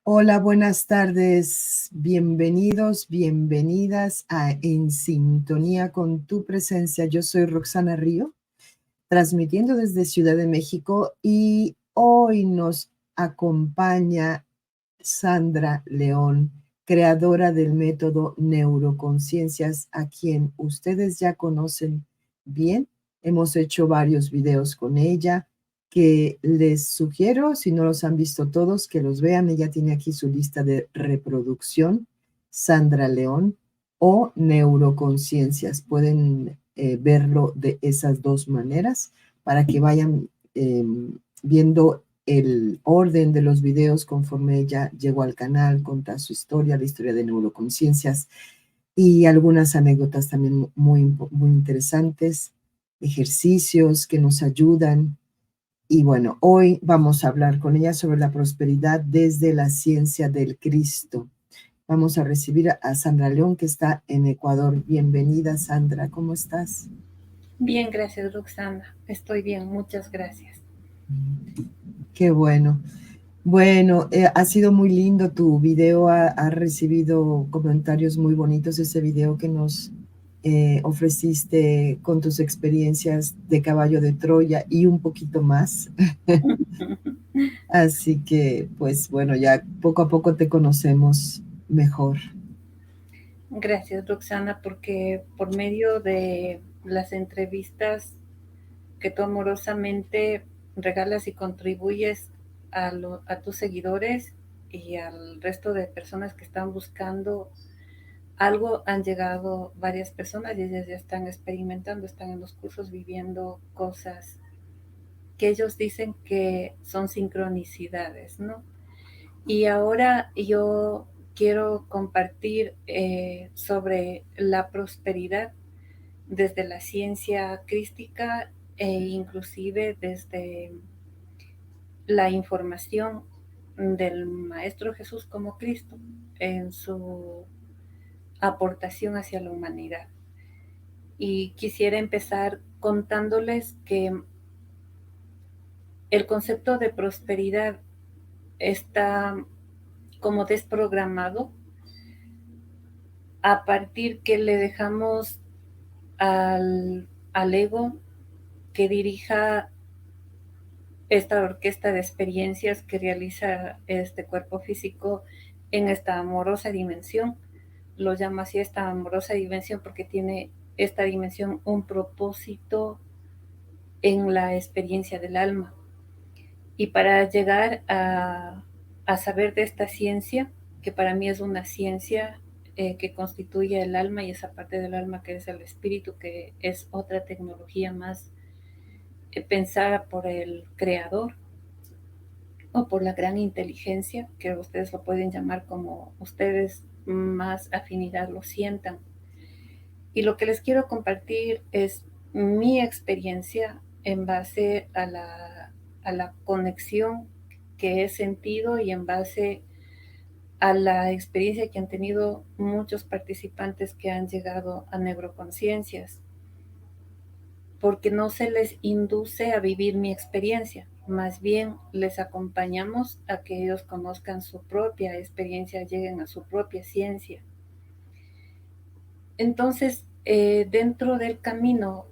Hola, buenas tardes. Bienvenidos, bienvenidas a En Sintonía con tu presencia. Yo soy Roxana Río, transmitiendo desde Ciudad de México y hoy nos acompaña Sandra León, creadora del método Neuroconciencias, a quien ustedes ya conocen bien. Hemos hecho varios videos con ella que les sugiero, si no los han visto todos, que los vean. Ella tiene aquí su lista de reproducción, Sandra León o Neuroconciencias. Pueden verlo de esas dos maneras para que vayan viendo el orden de los videos conforme ella llegó al canal, contar su historia, la historia de Neuroconciencias y algunas anécdotas también muy interesantes, ejercicios que nos ayudan. Y bueno, hoy vamos a hablar con ella sobre la prosperidad desde la ciencia del Cristo. Vamos a recibir a Sandra León, que está en Ecuador. Bienvenida, Sandra, ¿cómo estás? Bien, gracias, Roxana. Estoy bien, muchas gracias. Qué bueno. Bueno, ha sido muy lindo tu video, ha recibido comentarios muy bonitos, ese video que nos ofreciste con tus experiencias de caballo de Troya y un poquito más. Así que, pues bueno, ya poco a poco te conocemos mejor. Gracias, Roxana, porque por medio de las entrevistas que tú amorosamente regalas y contribuyes a tus seguidores y al resto de personas que están buscando algo, han llegado varias personas y ellas ya están experimentando, están en los cursos viviendo cosas que ellos dicen que son sincronicidades, ¿no? Y ahora yo quiero compartir sobre la prosperidad desde la ciencia crística e inclusive desde la información del Maestro Jesús como Cristo en su aportación hacia la humanidad. Y quisiera empezar contándoles que el concepto de prosperidad está como desprogramado a partir que le dejamos al ego que dirija esta orquesta de experiencias que realiza este cuerpo físico en esta amorosa dimensión. Lo llamo así, esta amorosa dimensión, porque tiene esta dimensión un propósito en la experiencia del alma. Y para llegar a saber de esta ciencia, que para mí es una ciencia que constituye el alma y esa parte del alma que es el espíritu, que es otra tecnología más pensada por el creador o por la gran inteligencia, que ustedes lo pueden llamar como ustedes más afinidad lo sientan. Y lo que les quiero compartir es mi experiencia en base a la conexión que he sentido y en base a la experiencia que han tenido muchos participantes que han llegado a neuroconciencias, porque no se les induce a vivir mi experiencia, más bien les acompañamos a que ellos conozcan su propia experiencia, lleguen a su propia ciencia. Entonces, dentro del camino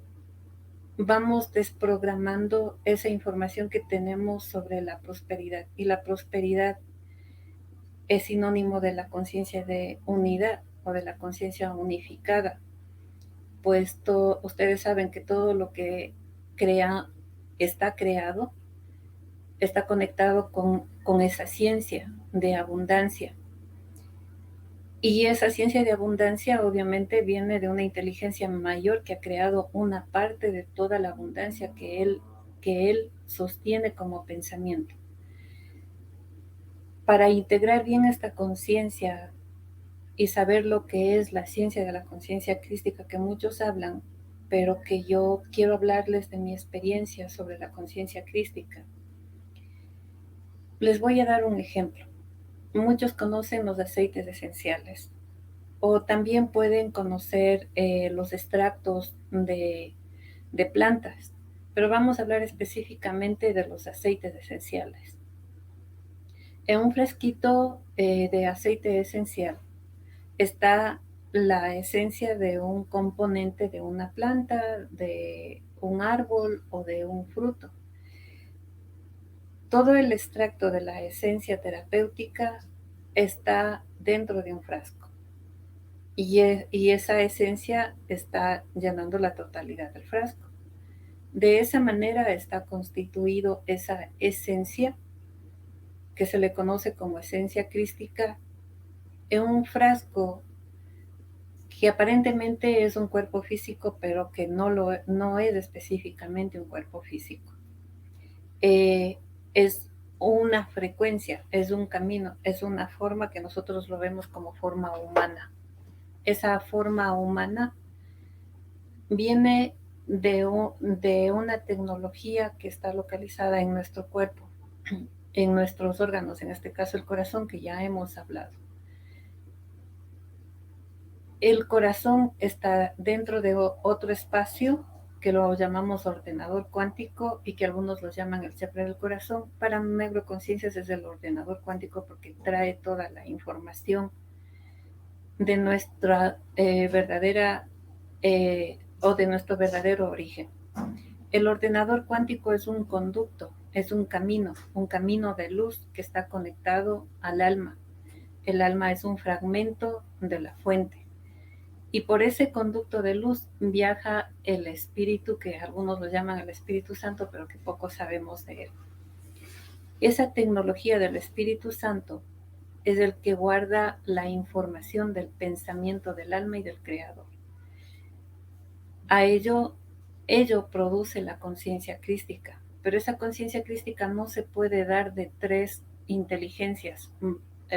vamos desprogramando esa información que tenemos sobre la prosperidad, y la prosperidad es sinónimo de la conciencia de unidad o de la conciencia unificada, puesto ustedes saben que todo lo que crea está creado, está conectado con esa ciencia de abundancia. Y esa ciencia de abundancia obviamente viene de una inteligencia mayor que ha creado una parte de toda la abundancia que él sostiene como pensamiento. Para integrar bien esta conciencia y saber lo que es la ciencia de la conciencia crística que muchos hablan, pero que yo quiero hablarles de mi experiencia sobre la conciencia crística. Les voy a dar un ejemplo. Muchos conocen los aceites esenciales o también pueden conocer los extractos de plantas, pero vamos a hablar específicamente de los aceites esenciales. En un frasquito de aceite esencial está la esencia de un componente de una planta, de un árbol o de un fruto. Todo el extracto de la esencia terapéutica está dentro de un frasco y esa esencia está llenando la totalidad del frasco. De esa manera está constituido esa esencia que se le conoce como esencia crística en un frasco que aparentemente es un cuerpo físico, pero que no es específicamente un cuerpo físico. Es una frecuencia, es un camino, es una forma que nosotros lo vemos como forma humana. Esa forma humana viene de una tecnología que está localizada en nuestro cuerpo, en nuestros órganos, en este caso el corazón, que ya hemos hablado. El corazón está dentro de otro espacio que lo llamamos ordenador cuántico y que algunos lo llaman el chakra del corazón. Para neuroconciencias es el ordenador cuántico porque trae toda la información de nuestra verdadera o de nuestro verdadero origen. El ordenador cuántico es un conducto, es un camino de luz que está conectado al alma. El alma es un fragmento de la fuente. Y por ese conducto de luz viaja el espíritu, que algunos lo llaman el Espíritu Santo, pero que poco sabemos de él. Esa tecnología del Espíritu Santo es el que guarda la información del pensamiento del alma y del creador. A ello produce la conciencia crística, pero esa conciencia crística no se puede dar de tres inteligencias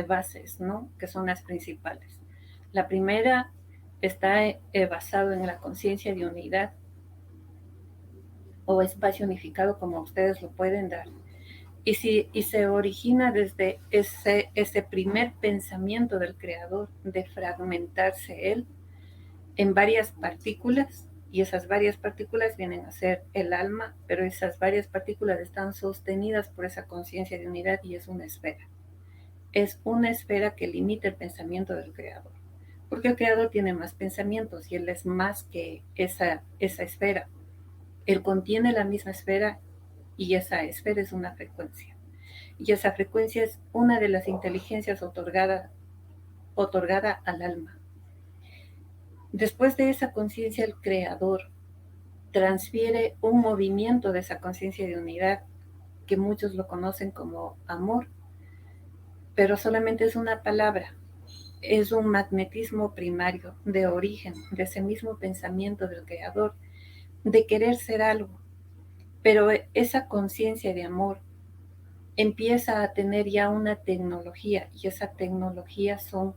bases, ¿no? Que son las principales. La primera está basado en la conciencia de unidad o espacio unificado, como ustedes lo pueden dar. Y se origina desde ese primer pensamiento del creador de fragmentarse él en varias partículas, y esas varias partículas vienen a ser el alma, pero esas varias partículas están sostenidas por esa conciencia de unidad y es una esfera. Es una esfera que limita el pensamiento del creador, porque el creador tiene más pensamientos y él es más que esa esfera. Él contiene la misma esfera y esa esfera es una frecuencia. Y esa frecuencia es una de las inteligencias otorgada al alma. Después de esa conciencia, el creador transfiere un movimiento de esa conciencia de unidad que muchos lo conocen como amor, pero solamente es una palabra, es un magnetismo primario de origen, de ese mismo pensamiento del creador, de querer ser algo, pero esa conciencia de amor empieza a tener ya una tecnología y esa tecnología son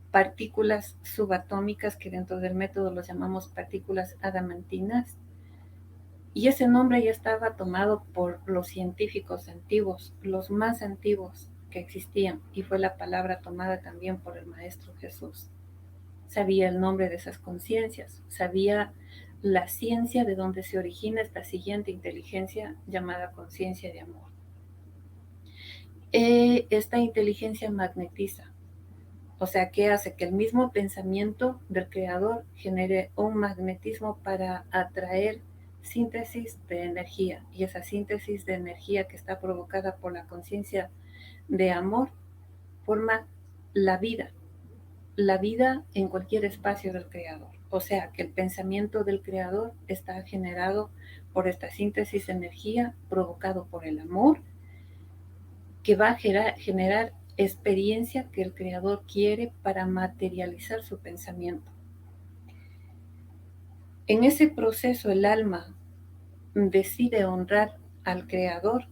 partículas subatómicas que dentro del método los llamamos partículas adamantinas. Y ese nombre ya estaba tomado por los científicos antiguos, los más antiguos que existían, y fue la palabra tomada también por el Maestro Jesús. Sabía el nombre de esas conciencias, sabía la ciencia de donde se origina esta siguiente inteligencia llamada conciencia de amor. Esta inteligencia magnetiza, o sea, que hace que el mismo pensamiento del creador genere un magnetismo para atraer síntesis de energía, y esa síntesis de energía que está provocada por la conciencia de amor forma la vida en cualquier espacio del creador. O sea, que el pensamiento del creador está generado por esta síntesis de energía provocado por el amor, que va a generar experiencia que el creador quiere para materializar su pensamiento. En ese proceso el alma decide honrar al creador.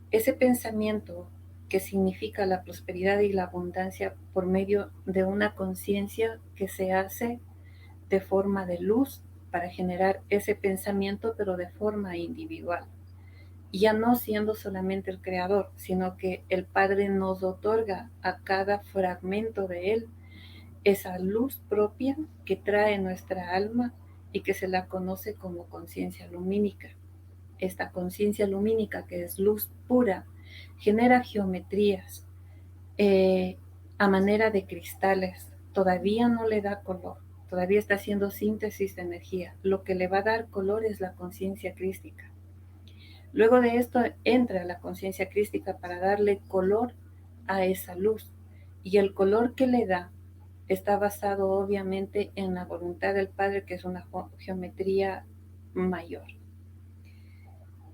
Ese pensamiento que significa la prosperidad y la abundancia por medio de una conciencia que se hace de forma de luz para generar ese pensamiento, pero de forma individual. Ya no siendo solamente el creador, sino que el Padre nos otorga a cada fragmento de él esa luz propia que trae nuestra alma y que se la conoce como conciencia lumínica. Esta conciencia lumínica, que es luz pura, genera geometrías a manera de cristales. Todavía no le da color, todavía está haciendo síntesis de energía. Lo que le va a dar color es la conciencia crística. Luego de esto entra la conciencia crística para darle color a esa luz. Y el color que le da está basado obviamente en la voluntad del Padre, que es una geometría mayor.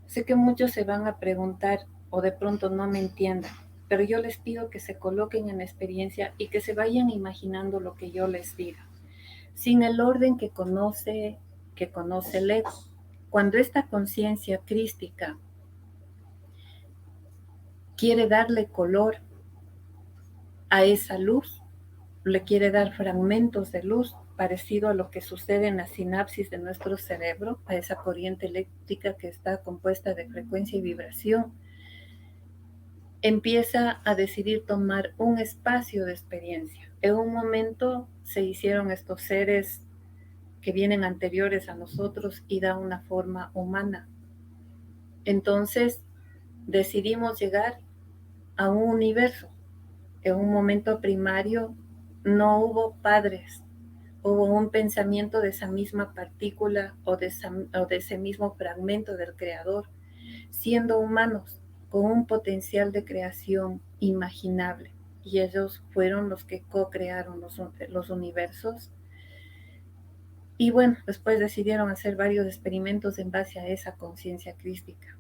Sé que muchos se van a preguntar o de pronto no me entiendan, pero yo les pido que se coloquen en la experiencia y que se vayan imaginando lo que yo les diga, sin el orden que conoce el ego. Cuando esta conciencia crística quiere darle color a esa luz, le quiere dar fragmentos de luz, parecido a lo que sucede en la sinapsis de nuestro cerebro, a esa corriente eléctrica que está compuesta de frecuencia y vibración, empieza a decidir tomar un espacio de experiencia. En un momento se hicieron estos seres que vienen anteriores a nosotros y da una forma humana. Entonces decidimos llegar a un universo. En un momento primario no hubo padres, hubo un pensamiento de esa misma partícula o de ese mismo fragmento del creador, siendo humanos con un potencial de creación imaginable. Y ellos fueron los que co-crearon los universos. Y bueno, después decidieron hacer varios experimentos en base a esa conciencia crística.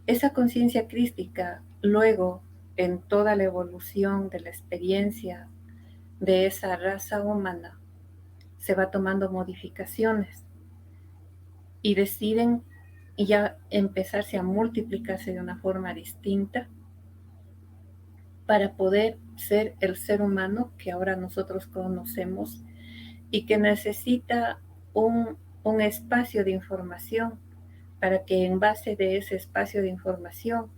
Esa conciencia crística, luego, en toda la evolución de la experiencia de esa raza humana, se va tomando modificaciones y deciden ya empezarse a multiplicarse de una forma distinta para poder ser el ser humano que ahora nosotros conocemos y que necesita un espacio de información para que en base de ese espacio de información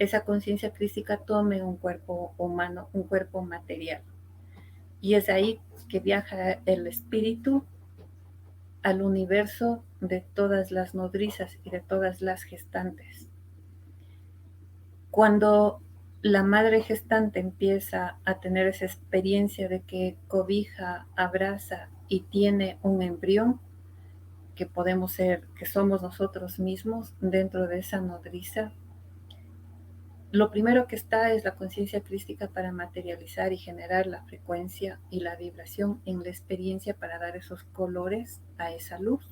esa conciencia crística tome un cuerpo humano, un cuerpo material. Y es ahí que viaja el espíritu al universo de todas las nodrizas y de todas las gestantes. Cuando la madre gestante empieza a tener esa experiencia de que cobija, abraza y tiene un embrión, que podemos ser, que somos nosotros mismos dentro de esa nodriza, lo primero que está es la conciencia crística para materializar y generar la frecuencia y la vibración en la experiencia para dar esos colores a esa luz,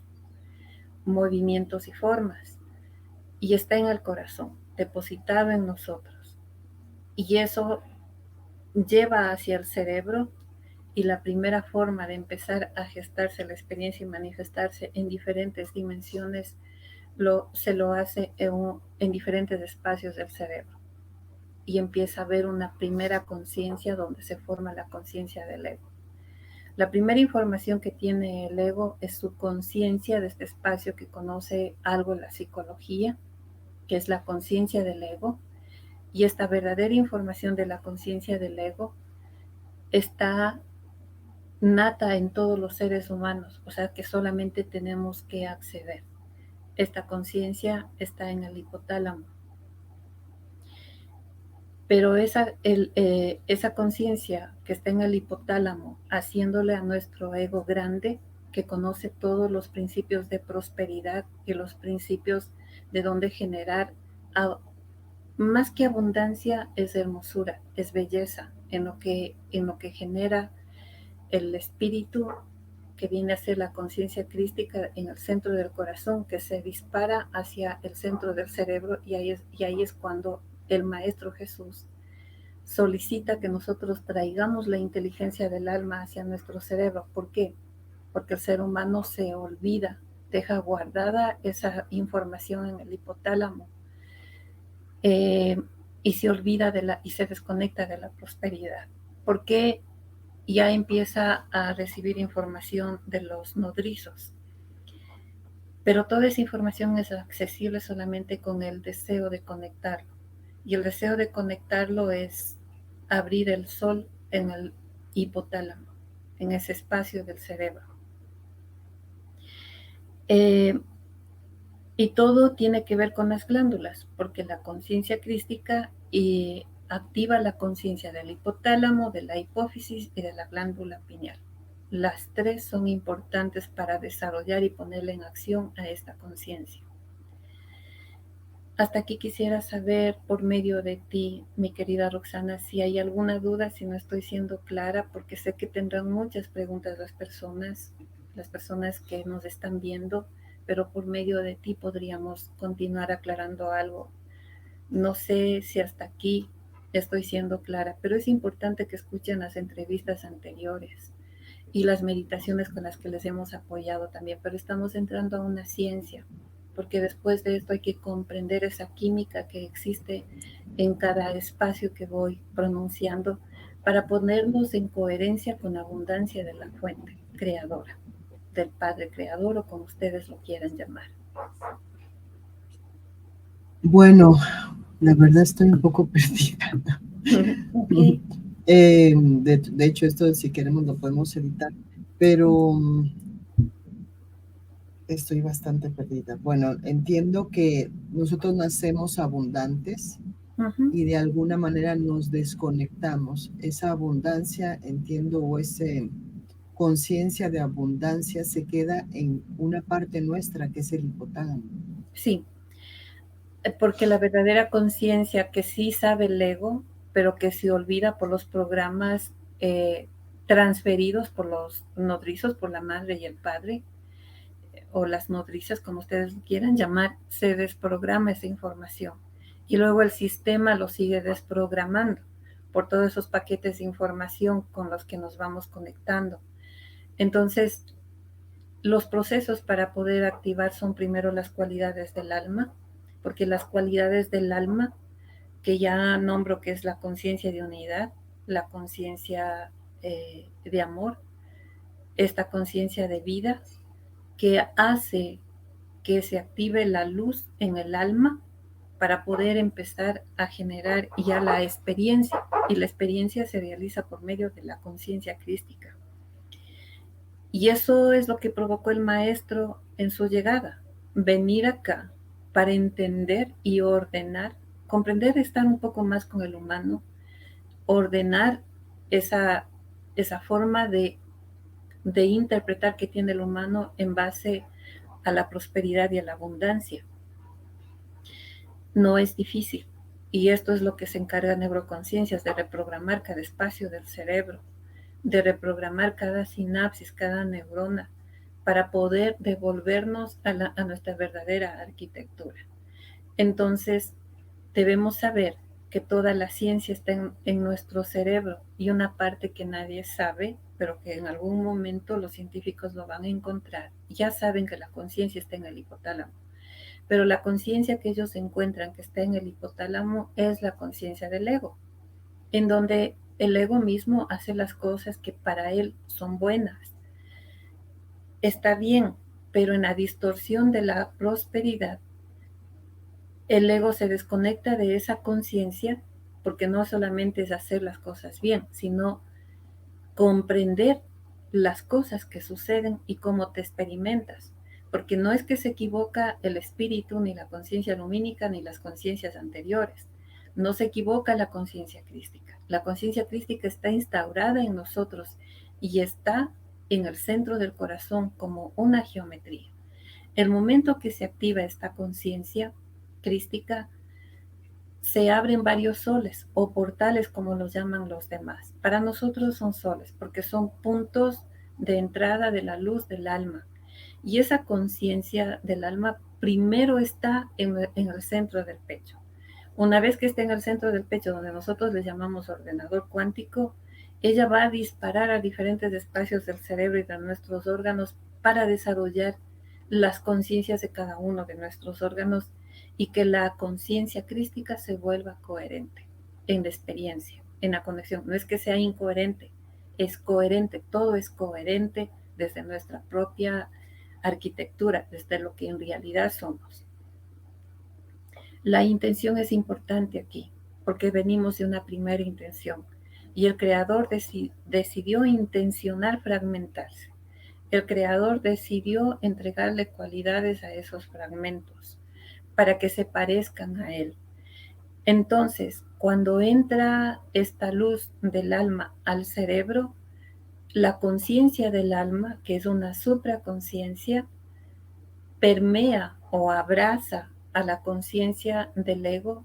movimientos y formas. Y está en el corazón, depositado en nosotros. Y eso lleva hacia el cerebro y la primera forma de empezar a gestarse la experiencia y manifestarse en diferentes dimensiones se lo hace en diferentes espacios del cerebro. Y empieza a haber una primera conciencia donde se forma la conciencia del ego. La primera información que tiene el ego es su conciencia de este espacio que conoce algo en la psicología, que es la conciencia del ego, y esta verdadera información de la conciencia del ego está nata en todos los seres humanos, o sea que solamente tenemos que acceder. Esta conciencia está en el hipotálamo. Pero esa conciencia que está en el hipotálamo, haciéndole a nuestro ego grande, que conoce todos los principios de prosperidad y los principios de dónde generar, más que abundancia, es hermosura, es belleza, en lo que genera el espíritu, que viene a ser la conciencia crística en el centro del corazón, que se dispara hacia el centro del cerebro, y ahí es cuando el Maestro Jesús solicita que nosotros traigamos la inteligencia del alma hacia nuestro cerebro. ¿Por qué? Porque el ser humano se olvida, deja guardada esa información en el hipotálamo y se olvida y se desconecta de la prosperidad. ¿Por qué? Ya empieza a recibir información de los nodrizos. Pero toda esa información es accesible solamente con el deseo de conectarlo. Y el deseo de conectarlo es abrir el sol en el hipotálamo, en ese espacio del cerebro. Y todo tiene que ver con las glándulas, porque la conciencia crística activa la conciencia del hipotálamo, de la hipófisis y de la glándula pineal. Las tres son importantes para desarrollar y ponerle en acción a esta conciencia. Hasta aquí quisiera saber por medio de ti, mi querida Roxana, si hay alguna duda, si no estoy siendo clara, porque sé que tendrán muchas preguntas las personas que nos están viendo, pero por medio de ti podríamos continuar aclarando algo. No sé si hasta aquí estoy siendo clara, pero es importante que escuchen las entrevistas anteriores y las meditaciones con las que les hemos apoyado también, pero estamos entrando a una ciencia, porque después de esto hay que comprender esa química que existe en cada espacio que voy pronunciando para ponernos en coherencia con la abundancia de la fuente creadora, del Padre Creador o como ustedes lo quieran llamar. Bueno, la verdad estoy un poco perdida. Okay. De hecho, esto si queremos lo podemos editar, pero estoy bastante perdida. Bueno, entiendo que nosotros nacemos abundantes y de alguna manera nos desconectamos. Esa abundancia, entiendo, o esa conciencia de abundancia se queda en una parte nuestra que es el hipotálamo. Sí, porque la verdadera conciencia que sí sabe el ego, pero que se olvida por los programas transferidos por los nodrizos, por la madre y el padre, o las nodrizas, como ustedes quieran llamar, se desprograma esa información. Y luego el sistema lo sigue desprogramando por todos esos paquetes de información con los que nos vamos conectando. Entonces, los procesos para poder activar son primero las cualidades del alma, porque las cualidades del alma, que ya nombro que es la conciencia de unidad, la conciencia de amor, esta conciencia de vida, que hace que se active la luz en el alma para poder empezar a generar ya la experiencia, y la experiencia se realiza por medio de la conciencia crística. Y eso es lo que provocó el maestro en su llegada, venir acá para entender y ordenar, comprender, estar un poco más con el humano, ordenar esa forma de interpretar que tiene el humano en base a la prosperidad y a la abundancia. No es difícil. Y esto es lo que se encarga Neuroconciencias, de reprogramar cada espacio del cerebro, de reprogramar cada sinapsis, cada neurona, para poder devolvernos a nuestra verdadera arquitectura. Entonces, debemos saber que toda la ciencia está en nuestro cerebro, y una parte que nadie sabe, pero que en algún momento los científicos lo van a encontrar. Ya saben que la conciencia está en el hipotálamo, pero la conciencia que ellos encuentran que está en el hipotálamo es la conciencia del ego, en donde el ego mismo hace las cosas que para él son buenas. Está bien, pero en la distorsión de la prosperidad, el ego se desconecta de esa conciencia, porque no solamente es hacer las cosas bien, sino comprender las cosas que suceden y cómo te experimentas. Porque no es que se equivoca el espíritu, ni la conciencia lumínica, ni las conciencias anteriores. No se equivoca la conciencia crística. La conciencia crística está instaurada en nosotros y está en el centro del corazón como una geometría. El momento que se activa esta conciencia crística, se abren varios soles o portales, como los llaman los demás. Para nosotros son soles porque son puntos de entrada de la luz del alma. Y esa conciencia del alma primero está en el centro del pecho. Una vez que esté en el centro del pecho, donde nosotros le llamamos ordenador cuántico, ella va a disparar a diferentes espacios del cerebro y de nuestros órganos para desarrollar las conciencias de cada uno de nuestros órganos, y que la conciencia crística se vuelva coherente en la experiencia, en la conexión. No es que sea incoherente, es coherente, todo es coherente desde nuestra propia arquitectura, desde lo que en realidad somos. La intención es importante aquí, porque venimos de una primera intención, y el creador decidió intencionar fragmentarse. el creador decidió entregarle cualidades a esos fragmentos para que se parezcan a él. Entonces, cuando entra esta luz del alma al cerebro, la conciencia del alma, que es una supraconciencia, permea o abraza a la conciencia del ego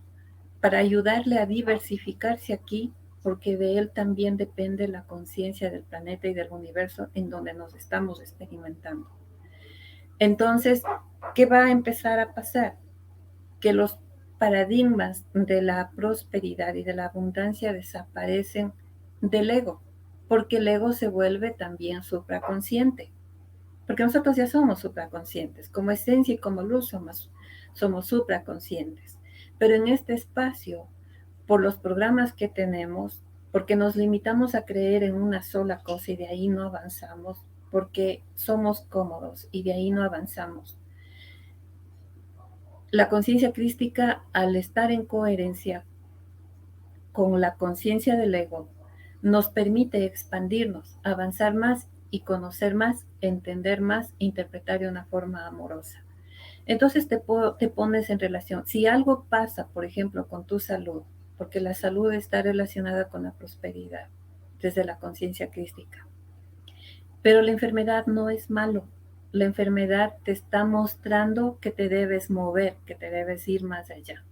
para ayudarle a diversificarse aquí, porque de él también depende la conciencia del planeta y del universo en donde nos estamos experimentando. Entonces, ¿qué va a empezar a pasar? Que los paradigmas de la prosperidad y de la abundancia desaparecen del ego, porque el ego se vuelve también supraconsciente, porque nosotros ya somos supraconscientes, como esencia y como luz somos supraconscientes, pero en este espacio, por los programas que tenemos, porque nos limitamos a creer en una sola cosa y de ahí no avanzamos, porque somos cómodos y de ahí no avanzamos. La conciencia crística, al estar en coherencia con la conciencia del ego, nos permite expandirnos, avanzar más y conocer más, entender más, interpretar de una forma amorosa. Entonces te pones en relación. Si algo pasa, por ejemplo, con tu salud, porque la salud está relacionada con la prosperidad desde la conciencia crística, pero la enfermedad no es malo. La enfermedad te está mostrando que te debes mover, que te debes ir más allá.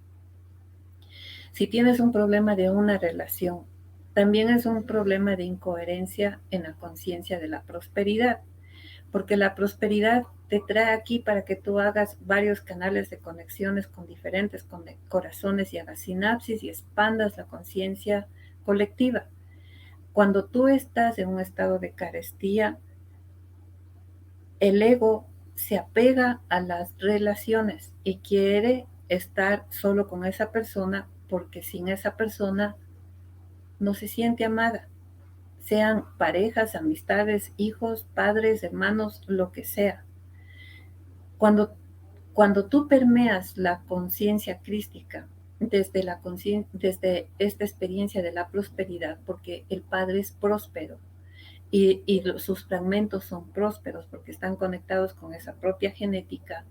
Si tienes un problema de una relación, también es un problema de incoherencia en la conciencia de la prosperidad, porque la prosperidad te trae aquí para que tú hagas varios canales de conexiones con diferentes corazones y hagas sinapsis y expandas la conciencia colectiva. Cuando tú estás en un estado de carestía, el ego se apega a las relaciones y quiere estar solo con esa persona porque sin esa persona no se siente amada, sean parejas, amistades, hijos, padres, hermanos, lo que sea. Cuando tú permeas la conciencia crística desde esta experiencia de la prosperidad, porque el Padre es próspero y sus fragmentos son prósperos porque están conectados con esa propia genética,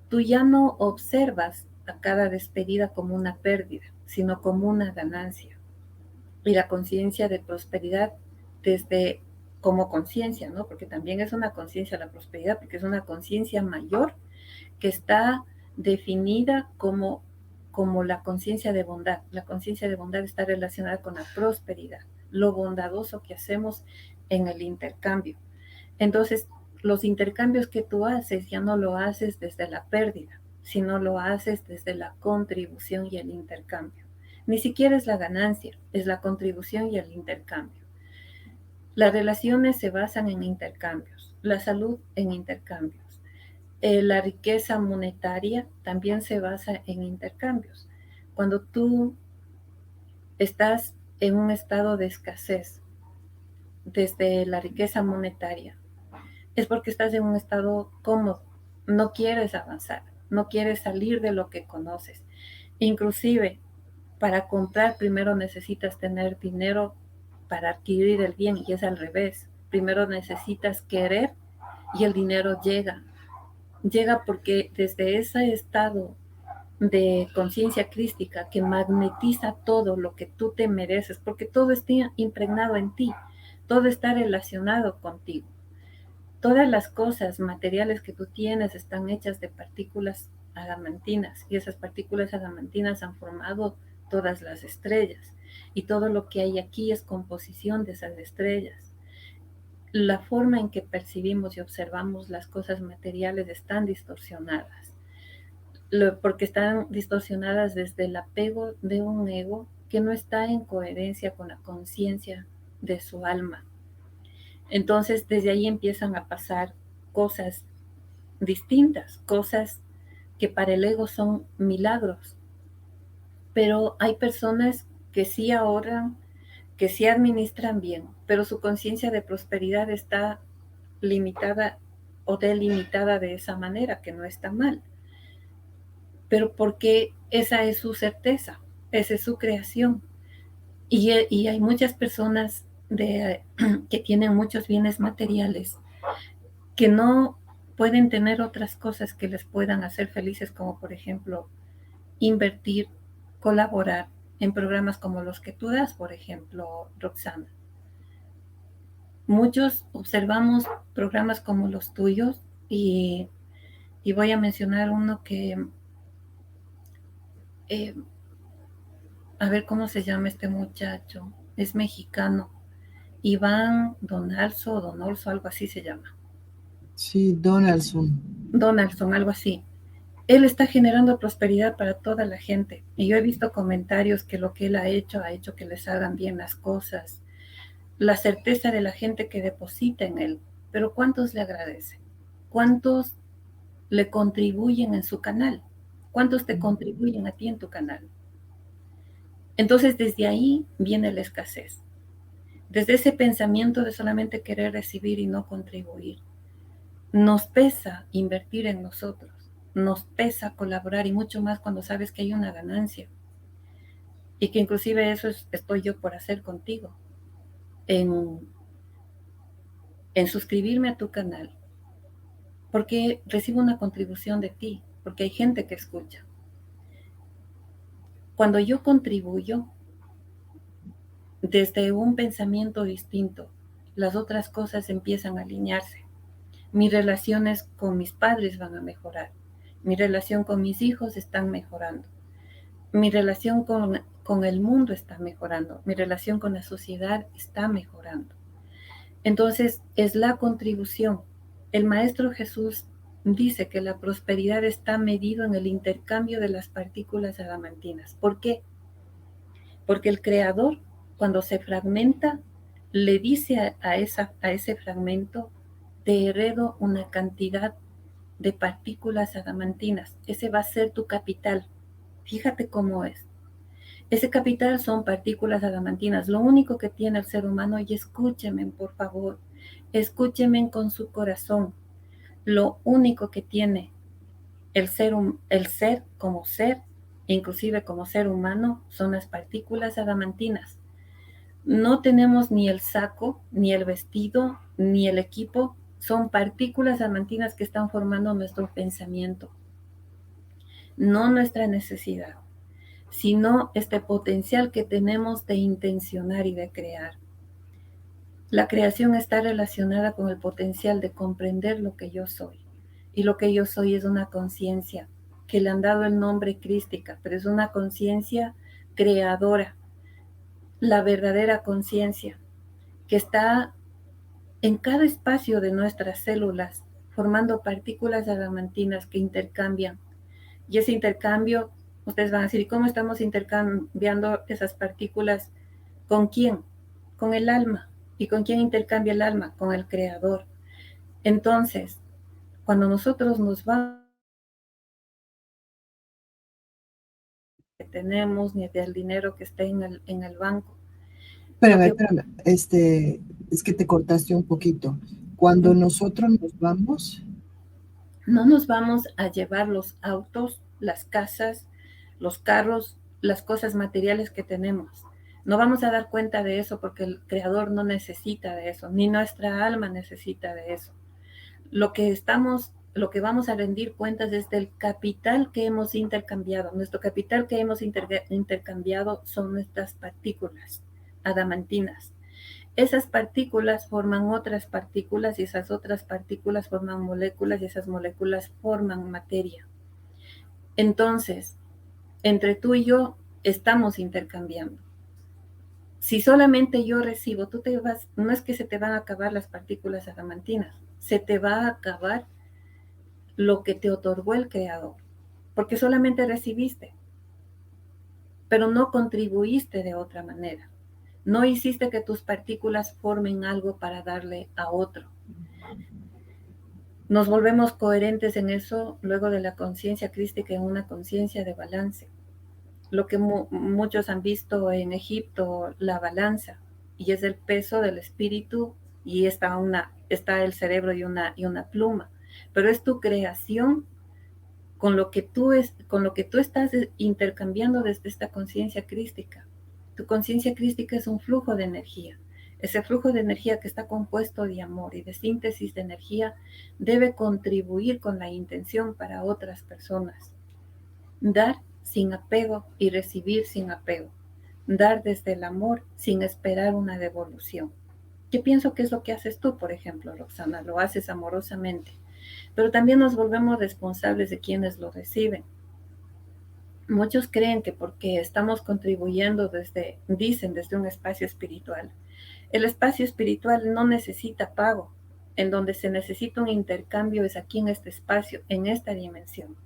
tú ya no observas a cada despedida como una pérdida, sino como una ganancia. Y la conciencia de prosperidad desde como conciencia, ¿no? Porque también es una conciencia la prosperidad, porque es una conciencia mayor que está definida como la conciencia de bondad. La conciencia de bondad está relacionada con la prosperidad, lo bondadoso que hacemos en el intercambio. Entonces, los intercambios que tú haces ya no lo haces desde la pérdida, sino lo haces desde la contribución y el intercambio. Ni siquiera es la ganancia, es la contribución y el intercambio. Las relaciones se basan en intercambios, la salud en intercambios. La riqueza monetaria también se basa en intercambios. Cuando tú estás en un estado de escasez desde la riqueza monetaria, es porque estás en un estado cómodo, no quieres avanzar, no quieres salir de lo que conoces. Inclusive, para comprar primero necesitas tener dinero para adquirir el bien y es al revés. Primero necesitas querer y el dinero llega. Llega porque desde ese estado de conciencia crística que magnetiza todo lo que tú te mereces, porque todo está impregnado en ti, todo está relacionado contigo. Todas las cosas materiales que tú tienes están hechas de partículas adamantinas y esas partículas adamantinas han formado todas las estrellas y todo lo que hay aquí es composición de esas estrellas. La forma en que percibimos y observamos las cosas materiales están distorsionadas, porque están distorsionadas desde el apego de un ego que no está en coherencia con la conciencia de su alma. Entonces, desde ahí empiezan a pasar cosas distintas, cosas que para el ego son milagros. Pero hay personas que sí ahorran, que sí administran bien, pero su conciencia de prosperidad está limitada o delimitada de esa manera, que no está mal. Pero porque esa es su certeza, esa es su creación. Y hay muchas personas que tienen muchos bienes materiales que no pueden tener otras cosas que les puedan hacer felices, como por ejemplo invertir, colaborar en programas como los que tú das, por ejemplo, Roxana. Muchos observamos programas como los tuyos y voy a mencionar uno que, a ver cómo se llama este muchacho, es mexicano, Iván Donalso, algo así se llama. Sí, Donaldson. Donaldson, algo así. Él está generando prosperidad para toda la gente. Y yo he visto comentarios que lo que él ha hecho que les hagan bien las cosas. La certeza de la gente que deposita en él. Pero ¿cuántos le agradecen? ¿Cuántos le contribuyen en su canal? ¿Cuántos te contribuyen a ti en tu canal? Entonces, desde ahí viene la escasez. Desde ese pensamiento de solamente querer recibir y no contribuir. Nos pesa invertir en nosotros, nos pesa colaborar y mucho más cuando sabes que hay una ganancia y que inclusive eso estoy yo por hacer contigo, en, en suscribirme a tu canal, porque recibo una contribución de ti, porque hay gente que escucha. Cuando yo contribuyo desde un pensamiento distinto, las otras cosas empiezan a alinearse. Mis relaciones con mis padres van a mejorar, mi relación con mis hijos están mejorando. Mi relación con el mundo está mejorando, mi relación con la sociedad está mejorando. Entonces, es la contribución. El Maestro Jesús dice que la prosperidad está medido en el intercambio de las partículas adamantinas. ¿Por qué? Porque el Creador, cuando se fragmenta, le dice a ese fragmento, te heredo una cantidad de partículas adamantinas. Ese va a ser tu capital. Fíjate cómo es. Ese capital son partículas adamantinas. Lo único que tiene el ser humano, y escúcheme, por favor, escúcheme con su corazón. Lo único que tiene el ser como ser, inclusive como ser humano, son las partículas adamantinas. No tenemos ni el saco, ni el vestido, ni el equipo. Son partículas adamantinas que están formando nuestro pensamiento, no nuestra necesidad, sino este potencial que tenemos de intencionar y de crear. La creación está relacionada con el potencial de comprender lo que yo soy. Y lo que yo soy es una conciencia que le han dado el nombre crística, pero es una conciencia creadora, la verdadera conciencia que está en cada espacio de nuestras células, formando partículas adamantinas que intercambian. Y ese intercambio, ustedes van a decir, ¿cómo estamos intercambiando esas partículas? ¿Con quién? Con el alma. ¿Y con quién intercambia el alma? Con el Creador. Entonces, cuando nosotros nos vamos, que tenemos, ni del dinero que esté en el banco. Espérame, es que te cortaste un poquito. Cuando nosotros nos vamos, no nos vamos a llevar los autos, las casas, los carros, las cosas materiales que tenemos. No vamos a dar cuenta de eso porque el Creador no necesita de eso, ni nuestra alma necesita de eso. Lo que vamos a rendir cuentas es del capital que hemos intercambiado. Nuestro capital que hemos intercambiado son nuestras partículas adamantinas. Esas partículas forman otras partículas y esas otras partículas forman moléculas y esas moléculas forman materia. Entonces, entre tú y yo estamos intercambiando. Si solamente yo recibo, no es que se te van a acabar las partículas adamantinas, se te va a acabar lo que te otorgó el Creador, porque solamente recibiste, pero no contribuiste de otra manera. No hiciste que tus partículas formen algo para darle a otro. Nos volvemos coherentes en eso luego de la conciencia crística en una conciencia de balance. Lo que muchos han visto en Egipto, la balanza, y es el peso del espíritu y está el cerebro y una pluma. Pero es tu creación con lo que tú estás intercambiando desde esta conciencia crística. Tu conciencia crística es un flujo de energía. Ese flujo de energía que está compuesto de amor y de síntesis de energía debe contribuir con la intención para otras personas. Dar sin apego y recibir sin apego. Dar desde el amor sin esperar una devolución. Yo pienso que es lo que haces tú, por ejemplo, Roxana, lo haces amorosamente, pero también nos volvemos responsables de quienes lo reciben. Muchos creen que porque estamos contribuyendo dicen desde un espacio espiritual. El espacio espiritual no necesita pago. En donde se necesita un intercambio es aquí en este espacio, en esta dimensión.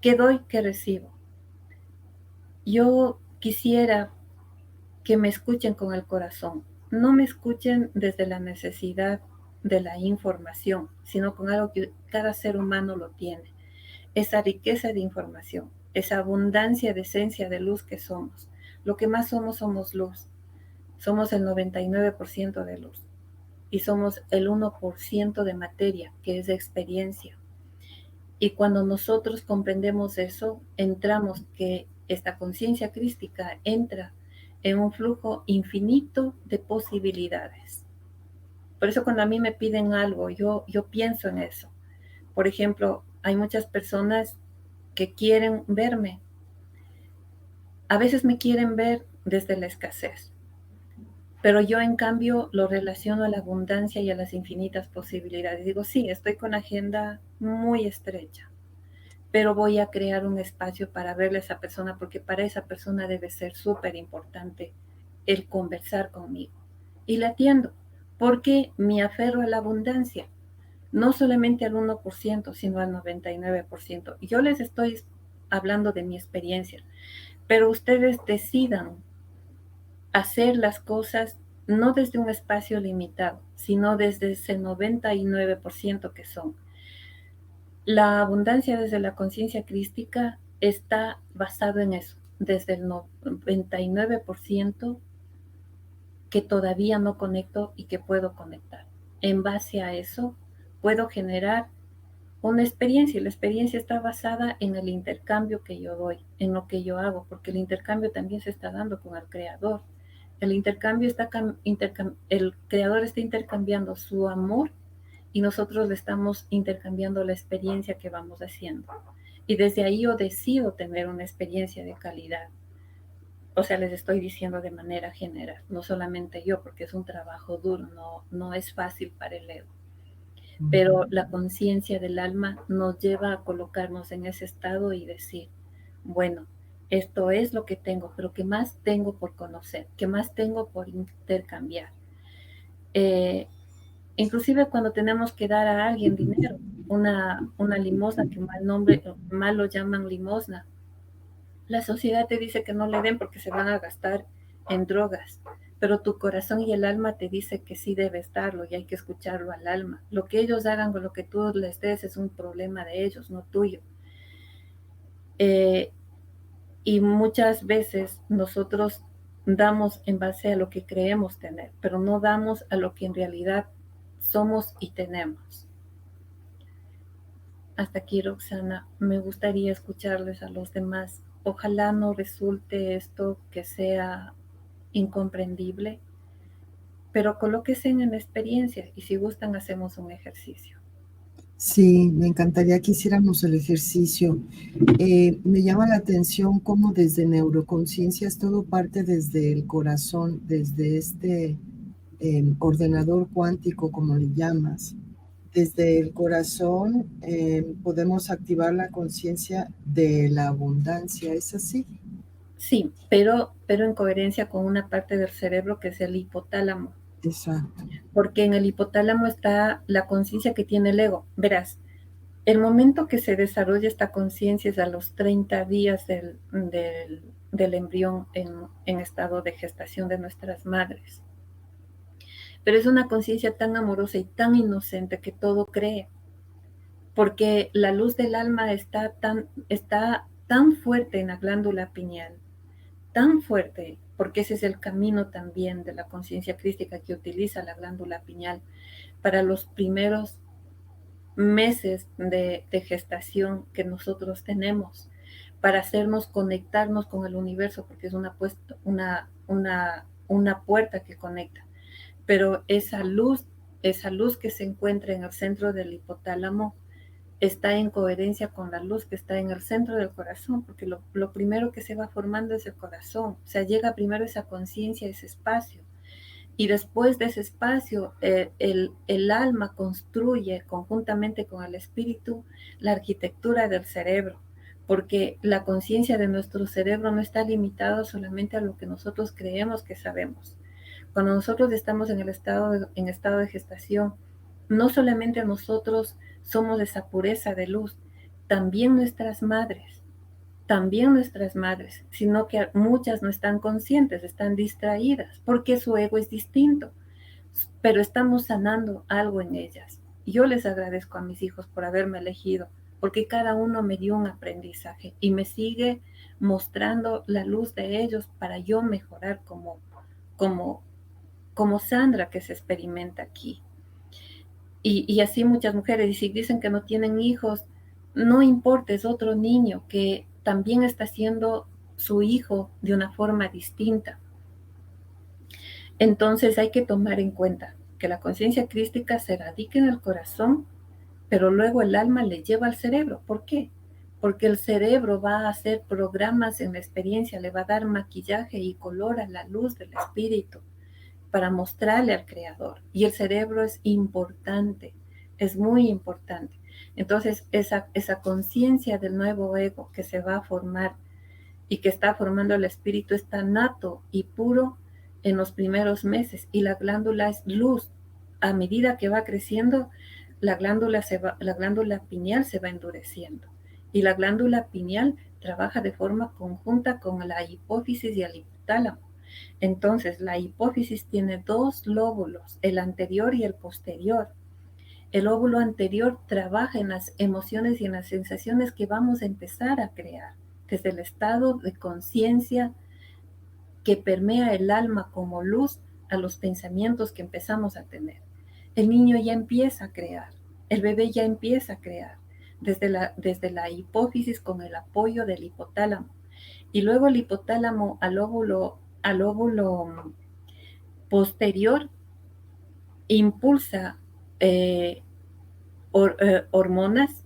¿Qué doy? ¿Qué recibo? Yo quisiera que me escuchen con el corazón. No me escuchen desde la necesidad de la información, sino con algo que cada ser humano lo tiene. Esa riqueza de información, esa abundancia de esencia de luz que somos. Lo que más somos luz. Somos el 99% de luz. Y somos el 1% de materia, que es de experiencia. Y cuando nosotros comprendemos eso, entramos que esta conciencia crística entra en un flujo infinito de posibilidades. Por eso cuando a mí me piden algo, yo pienso en eso. Por ejemplo, hay muchas personas que quieren verme. A veces me quieren ver desde la escasez, pero yo en cambio lo relaciono a la abundancia y a las infinitas posibilidades. Digo, sí, estoy con agenda muy estrecha, pero voy a crear un espacio para verle a esa persona porque para esa persona debe ser súper importante el conversar conmigo. Y la atiendo porque me aferro a la abundancia, no solamente al 1%, sino al 99%. Y yo les estoy hablando de mi experiencia, pero ustedes decidan hacer las cosas no desde un espacio limitado, sino desde ese 99% que son. La abundancia desde la conciencia crística está basado en eso, desde el 99% que todavía no conecto y que puedo conectar. En base a eso, puedo generar una experiencia, y la experiencia está basada en el intercambio que yo doy, en lo que yo hago, porque el intercambio también se está dando con el creador. El intercambio está, el creador está intercambiando su amor y nosotros le estamos intercambiando la experiencia que vamos haciendo. Y desde ahí yo decido tener una experiencia de calidad. O sea, les estoy diciendo de manera general, no solamente yo, porque es un trabajo duro, no es fácil para el ego. Pero la conciencia del alma nos lleva a colocarnos en ese estado y decir, bueno, esto es lo que tengo, pero ¿qué más tengo por conocer? ¿Qué más tengo por intercambiar? Inclusive cuando tenemos que dar a alguien dinero, una limosna, que mal lo llaman limosna, la sociedad te dice que no le den porque se van a gastar en drogas, pero tu corazón y el alma te dice que sí debes darlo y hay que escucharlo al alma. Lo que ellos hagan con lo que tú les des es un problema de ellos, no tuyo. Y muchas veces nosotros damos en base a lo que creemos tener, pero no damos a lo que en realidad somos y tenemos. Hasta aquí, Roxana. Me gustaría escucharles a los demás. Ojalá no resulte esto que sea incomprendible, pero colóquense en experiencia y si gustan hacemos un ejercicio. Sí, me encantaría que hiciéramos el ejercicio. Me llama la atención cómo desde neuroconciencias todo parte desde el corazón, desde este ordenador cuántico, como le llamas. Desde el corazón podemos activar la conciencia de la abundancia, ¿es así? Sí, pero en coherencia con una parte del cerebro que es el hipotálamo. Exacto. Porque en el hipotálamo está la conciencia que tiene el ego. Verás, el momento que se desarrolla esta conciencia es a los 30 días del embrión en estado de gestación de nuestras madres. Pero es una conciencia tan amorosa y tan inocente que todo cree, porque la luz del alma está tan fuerte en la glándula pineal, tan fuerte, porque ese es el camino también de la conciencia crística que utiliza la glándula pineal para los primeros meses de gestación que nosotros tenemos, para hacernos conectarnos con el universo, porque es una una puerta que conecta. Pero esa luz que se encuentra en el centro del hipotálamo está en coherencia con la luz que está en el centro del corazón, porque lo primero que se va formando es el corazón. O sea, llega primero esa conciencia, ese espacio. Y después de ese espacio, el alma construye conjuntamente con el espíritu la arquitectura del cerebro, porque la conciencia de nuestro cerebro no está limitada solamente a lo que nosotros creemos que sabemos. Cuando nosotros estamos en estado de gestación, no solamente nosotros somos esa pureza de luz, también nuestras madres, sino que muchas no están conscientes, están distraídas, porque su ego es distinto, pero estamos sanando algo en ellas. Yo les agradezco a mis hijos por haberme elegido, porque cada uno me dio un aprendizaje y me sigue mostrando la luz de ellos para yo mejorar como, como Sandra que se experimenta aquí. Y así muchas mujeres, y si dicen que no tienen hijos, no importa, es otro niño que también está siendo su hijo de una forma distinta. Entonces hay que tomar en cuenta que la conciencia crística se radica en el corazón, pero luego el alma le lleva al cerebro. ¿Por qué? Porque el cerebro va a hacer programas en la experiencia, le va a dar maquillaje y color a la luz del espíritu para mostrarle al creador. Y el cerebro es importante, es muy importante. Entonces, esa conciencia del nuevo ego que se va a formar y que está formando el espíritu está nato y puro en los primeros meses. Y la glándula es luz. A medida que va creciendo, la glándula pineal se va endureciendo. Y la glándula pineal trabaja de forma conjunta con la hipófisis y el hipotálamo. Entonces, la hipófisis tiene dos lóbulos, el anterior y el posterior. El lóbulo anterior trabaja en las emociones y en las sensaciones que vamos a empezar a crear, desde el estado de conciencia que permea el alma como luz a los pensamientos que empezamos a tener. El niño ya empieza a crear, el bebé ya empieza a crear, desde la hipófisis con el apoyo del hipotálamo. Y luego el hipotálamo al lóbulo posterior impulsa hormonas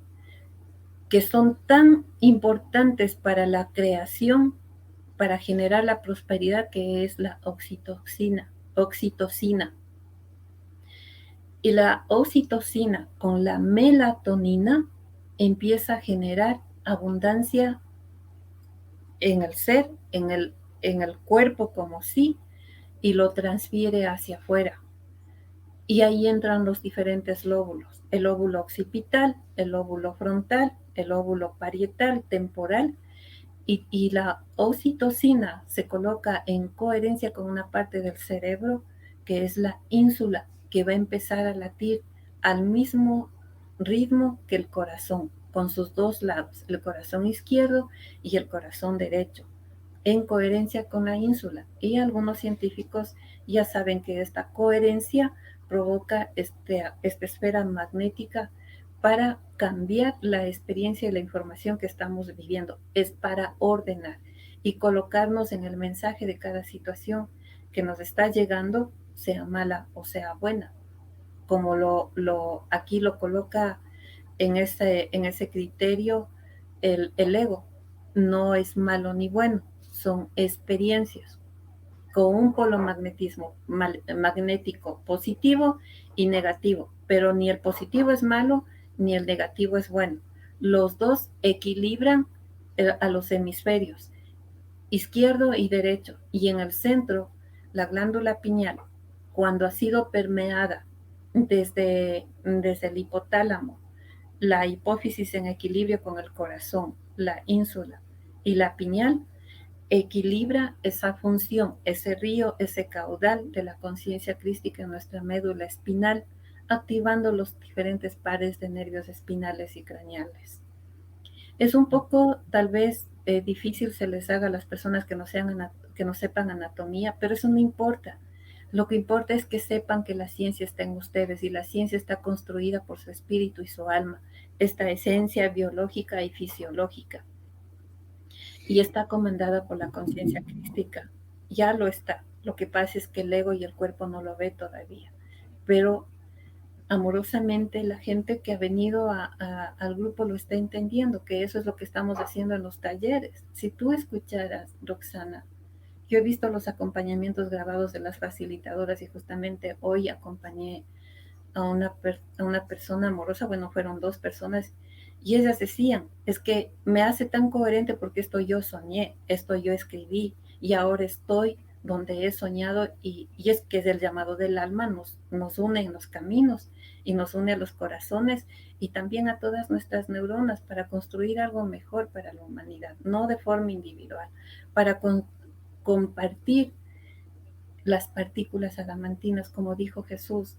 que son tan importantes para la creación, para generar la prosperidad, que es la oxitocina. Y la oxitocina con la melatonina empieza a generar abundancia en el ser, en el cuerpo como sí, y lo transfiere hacia afuera. Y ahí entran los diferentes lóbulos, el lóbulo occipital, el lóbulo frontal, el lóbulo parietal, temporal, y la oxitocina se coloca en coherencia con una parte del cerebro que es la ínsula, que va a empezar a latir al mismo ritmo que el corazón, con sus dos lados, el corazón izquierdo y el corazón derecho, en coherencia con la ínsula. Y algunos científicos ya saben que esta coherencia provoca esta esfera magnética para cambiar la experiencia y la información que estamos viviendo. Es para ordenar y colocarnos en el mensaje de cada situación que nos está llegando, sea mala o sea buena, como aquí lo coloca en ese criterio el ego. No es malo ni bueno, son experiencias con un polo magnético positivo y negativo, pero ni el positivo es malo ni el negativo es bueno. Los dos equilibran a los hemisferios, izquierdo y derecho, y en el centro, la glándula pineal, cuando ha sido permeada desde el hipotálamo, la hipófisis en equilibrio con el corazón, la ínsula y la pineal, equilibra esa función, ese río, ese caudal de la conciencia crística en nuestra médula espinal, activando los diferentes pares de nervios espinales y craneales. Es un poco, tal vez, difícil se les haga a las personas que no sepan anatomía, pero eso no importa. Lo que importa es que sepan que la ciencia está en ustedes y la ciencia está construida por su espíritu y su alma, esta esencia biológica y fisiológica. Y está comandada por la conciencia crística. Ya lo está. Lo que pasa es que el ego y el cuerpo no lo ve todavía. Pero amorosamente la gente que ha venido al grupo lo está entendiendo, que eso es lo que estamos haciendo en los talleres. Si tú escucharas, Roxana, yo he visto los acompañamientos grabados de las facilitadoras y justamente hoy acompañé a una persona amorosa, bueno, fueron dos personas, y ellas decían, es que me hace tan coherente porque esto yo soñé, esto yo escribí, y ahora estoy donde he soñado, y es que es el llamado del alma, nos une en los caminos, y nos une a los corazones, y también a todas nuestras neuronas, para construir algo mejor para la humanidad, no de forma individual, para compartir las partículas adamantinas, como dijo Jesús,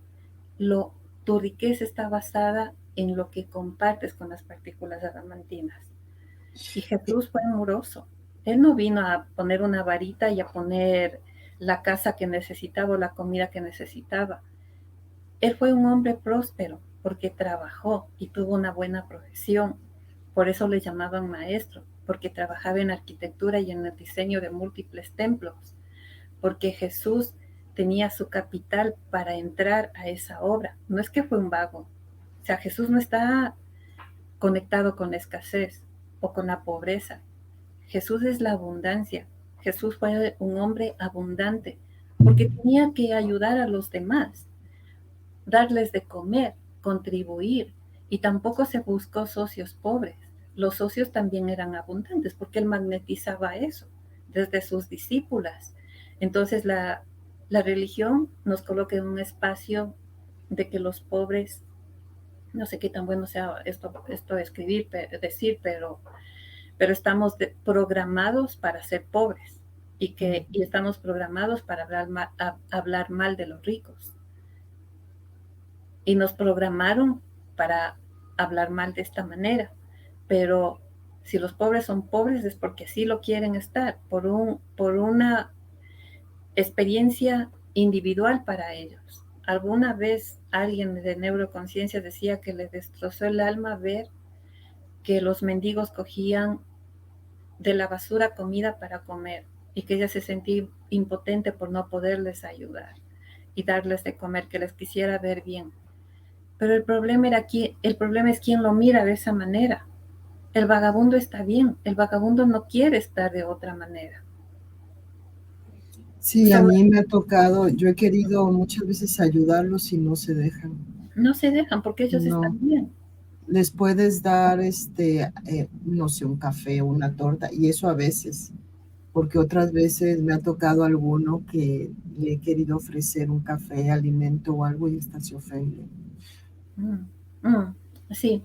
lo, tu riqueza está basada en lo que compartes con las partículas adamantinas. Y Jesús fue amoroso. Él no vino a poner una varita y a poner la casa que necesitaba o la comida que necesitaba. Él fue un hombre próspero porque trabajó y tuvo una buena profesión. Por eso le llamaban maestro, porque trabajaba en arquitectura y en el diseño de múltiples templos, porque Jesús tenía su capital para entrar a esa obra. No es que fue un vago. O sea, Jesús no está conectado con la escasez o con la pobreza. Jesús es la abundancia. Jesús fue un hombre abundante porque tenía que ayudar a los demás, darles de comer, contribuir, y tampoco se buscó socios pobres. Los socios también eran abundantes porque él magnetizaba eso desde sus discípulas. Entonces la religión nos coloca en un espacio de que los pobres, no sé qué tan bueno sea esto escribir, decir, pero estamos programados para ser pobres y estamos programados para hablar mal de los ricos. Y nos programaron para hablar mal de esta manera. Pero si los pobres son pobres es porque sí lo quieren estar, por una experiencia individual para ellos. Alguna vez alguien de neuroconciencia decía que le destrozó el alma ver que los mendigos cogían de la basura comida para comer y que ella se sentía impotente por no poderles ayudar y darles de comer, que les quisiera ver bien. Pero el problema es quién lo mira de esa manera. El vagabundo está bien, el vagabundo no quiere estar de otra manera. Sí, a mí me ha tocado, yo he querido muchas veces ayudarlos y no se dejan. No se dejan porque ellos están bien. Les puedes dar, no sé, un café o una torta, y eso a veces, porque otras veces me ha tocado alguno que le he querido ofrecer un café, alimento o algo y hasta se ofende. Sí,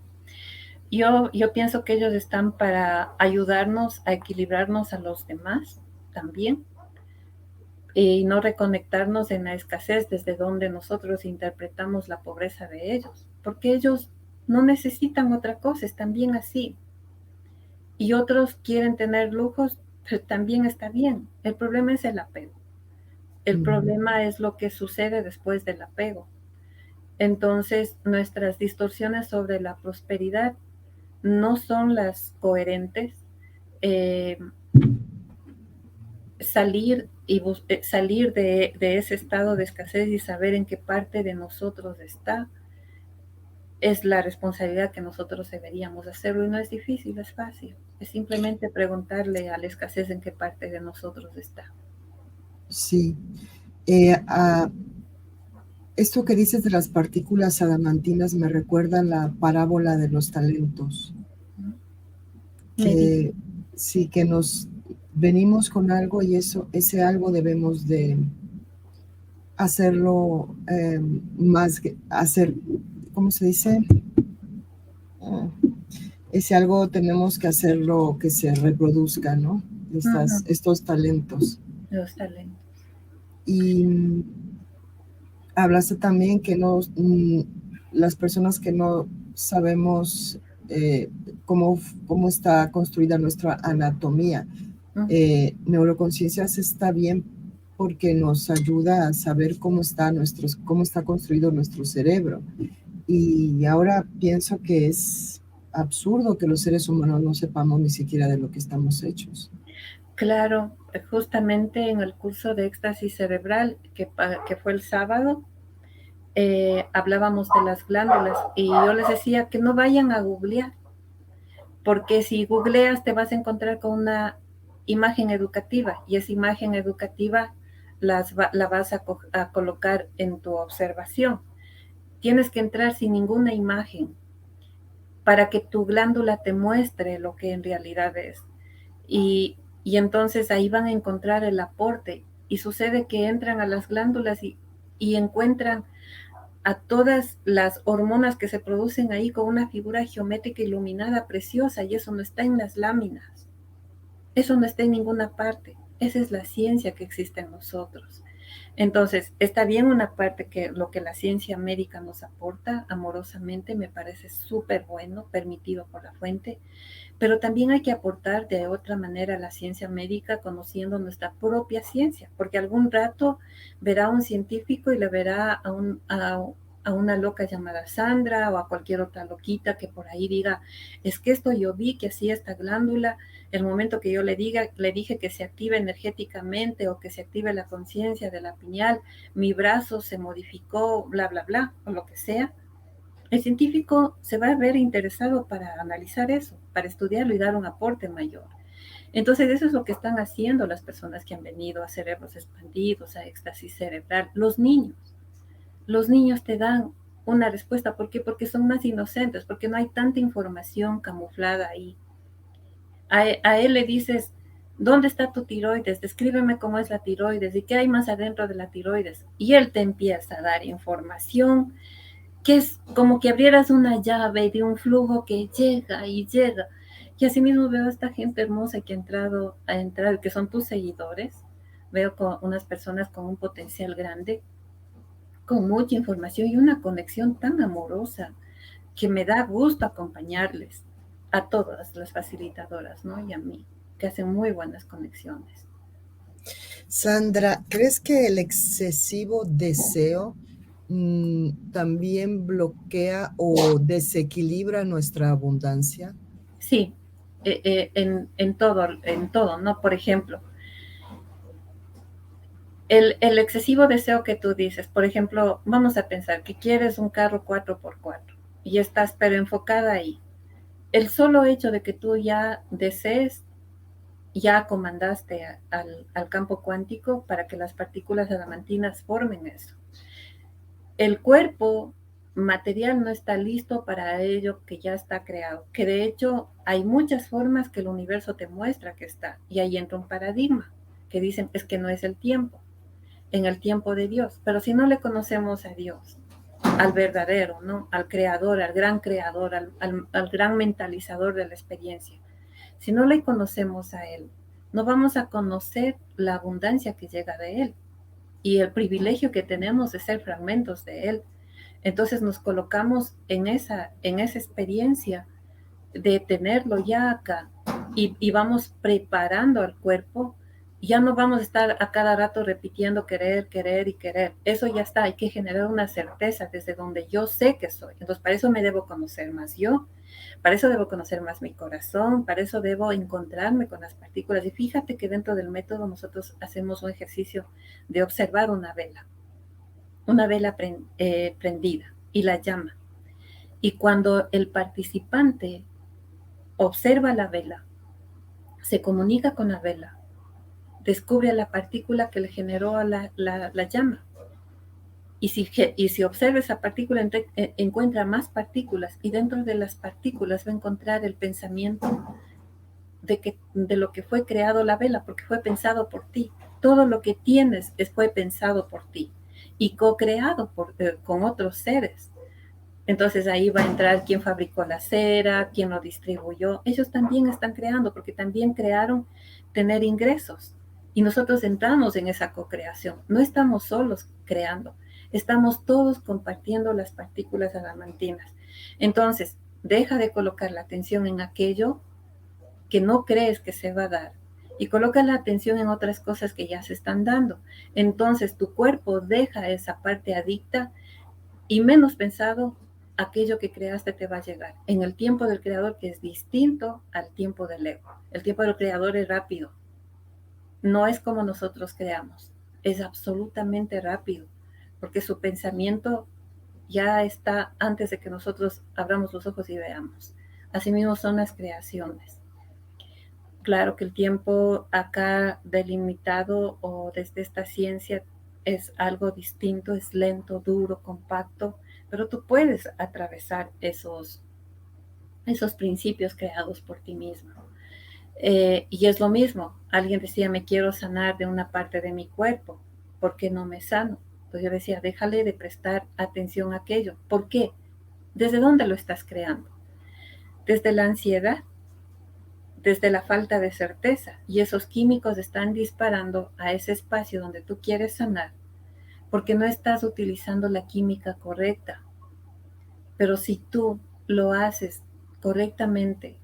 yo pienso que ellos están para ayudarnos a equilibrarnos a los demás también y no reconectarnos en la escasez desde donde nosotros interpretamos la pobreza de ellos, porque ellos no necesitan otra cosa, están bien así. Y otros quieren tener lujos, pero también está bien. El problema es el apego. El problema es lo que sucede después del apego. Entonces, nuestras distorsiones sobre la prosperidad no son las coherentes. Salir de ese estado de escasez y saber en qué parte de nosotros está es la responsabilidad que nosotros deberíamos hacerlo, y no es difícil, es fácil. Es simplemente preguntarle a la escasez en qué parte de nosotros está. Sí. Esto que dices de las partículas adamantinas me recuerda la parábola de los talentos. Que sí, que nos venimos con algo y ese algo debemos de hacerlo ¿cómo se dice? Ese algo tenemos que hacerlo que se reproduzca, ¿no? Estos talentos. Los talentos. Y hablaste también que las personas que no sabemos cómo está construida nuestra anatomía. Neuroconciencias está bien porque nos ayuda a saber cómo está construido nuestro cerebro. Y ahora pienso que es absurdo que los seres humanos no sepamos ni siquiera de lo que estamos hechos. Claro, justamente en el curso de éxtasis cerebral que fue el sábado, hablábamos de las glándulas y yo les decía que no vayan a googlear, porque si googleas te vas a encontrar con una imagen educativa y esa imagen educativa la vas a colocar en tu observación. Tienes que entrar sin ninguna imagen para que tu glándula te muestre lo que en realidad es. Y entonces ahí van a encontrar el aporte. Y sucede que entran a las glándulas y encuentran a todas las hormonas que se producen ahí con una figura geométrica iluminada preciosa, y eso no está en las láminas, eso no está en ninguna parte. Esa es la ciencia que existe en nosotros. Entonces, está bien una parte que lo que la ciencia médica nos aporta amorosamente, me parece súper bueno, permitido por la fuente, pero también hay que aportar de otra manera a la ciencia médica conociendo nuestra propia ciencia, porque algún rato verá a un científico y le verá a una loca llamada Sandra o a cualquier otra loquita que por ahí diga, es que esto yo vi que hacía esta glándula, el momento que yo le dije que se active energéticamente o que se active la conciencia de la pineal, mi brazo se modificó, bla, bla, bla, o lo que sea. El científico se va a ver interesado para analizar eso, para estudiarlo y dar un aporte mayor. Entonces, eso es lo que están haciendo las personas que han venido a cerebros expandidos, a éxtasis cerebral. Los niños te dan una respuesta. ¿Por qué? Porque son más inocentes, porque no hay tanta información camuflada ahí. A él le dices, ¿dónde está tu tiroides? Descríbeme cómo es la tiroides y qué hay más adentro de la tiroides. Y él te empieza a dar información que es como que abrieras una llave de un flujo que llega y llega. Y así mismo veo a esta gente hermosa que ha entrado, que son tus seguidores. Veo con unas personas con un potencial grande, con mucha información y una conexión tan amorosa que me da gusto acompañarles a todas las facilitadoras, ¿no? Y a mí, que hacen muy buenas conexiones. Sandra, ¿crees que el excesivo deseo también bloquea o desequilibra nuestra abundancia? Sí, en todo, ¿no? Por ejemplo, el excesivo deseo que tú dices, por ejemplo, vamos a pensar que quieres un carro 4x4 y estás pero enfocada ahí. El solo hecho de que tú ya desees, ya comandaste al campo cuántico para que las partículas adamantinas formen eso. El cuerpo material no está listo para ello que ya está creado, que de hecho hay muchas formas que el universo te muestra que está, y ahí entra un paradigma que dicen es que no es el tiempo, en el tiempo de Dios, pero si no le conocemos a Dios, al verdadero, ¿no? Al creador, al gran mentalizador de la experiencia, si no le conocemos a Él, no vamos a conocer la abundancia que llega de Él y el privilegio que tenemos de ser fragmentos de Él. Entonces nos colocamos en esa experiencia de tenerlo ya acá y vamos preparando al cuerpo. Ya no vamos a estar a cada rato repitiendo querer, querer y querer. Eso ya está, hay que generar una certeza desde donde yo sé que soy. Entonces, para eso me debo conocer más yo, para eso debo conocer más mi corazón, para eso debo encontrarme con las partículas. Y fíjate que dentro del método nosotros hacemos un ejercicio de observar una vela prendida y la llama. Y cuando el participante observa la vela, se comunica con la vela, descubre la partícula que le generó a la llama. Y si observa esa partícula, encuentra más partículas y dentro de las partículas va a encontrar el pensamiento de lo que fue creado la vela, porque fue pensado por ti. Todo lo que tienes fue pensado por ti y co-creado con otros seres. Entonces ahí va a entrar quién fabricó la cera, quién lo distribuyó. Ellos también están creando porque también crearon tener ingresos. Y nosotros entramos en esa co-creación. No estamos solos creando, estamos todos compartiendo las partículas adamantinas. Entonces, deja de colocar la atención en aquello que no crees que se va a dar y coloca la atención en otras cosas que ya se están dando. Entonces tu cuerpo deja esa parte adicta y menos pensado, aquello que creaste te va a llegar en el tiempo del creador, que es distinto al tiempo del ego. El tiempo del creador es rápido, no es como nosotros creamos, es absolutamente rápido, porque su pensamiento ya está antes de que nosotros abramos los ojos y veamos. Asimismo son las creaciones. Claro que el tiempo acá delimitado o desde esta ciencia es algo distinto, es lento, duro, compacto, pero tú puedes atravesar esos principios creados por ti mismo. Y es lo mismo, alguien decía, me quiero sanar de una parte de mi cuerpo, ¿por qué no me sano? Entonces yo decía, déjale de prestar atención a aquello. ¿Por qué? ¿Desde dónde lo estás creando? Desde la ansiedad, desde la falta de certeza. Y esos químicos están disparando a ese espacio donde tú quieres sanar, porque no estás utilizando la química correcta. Pero si tú lo haces correctamente,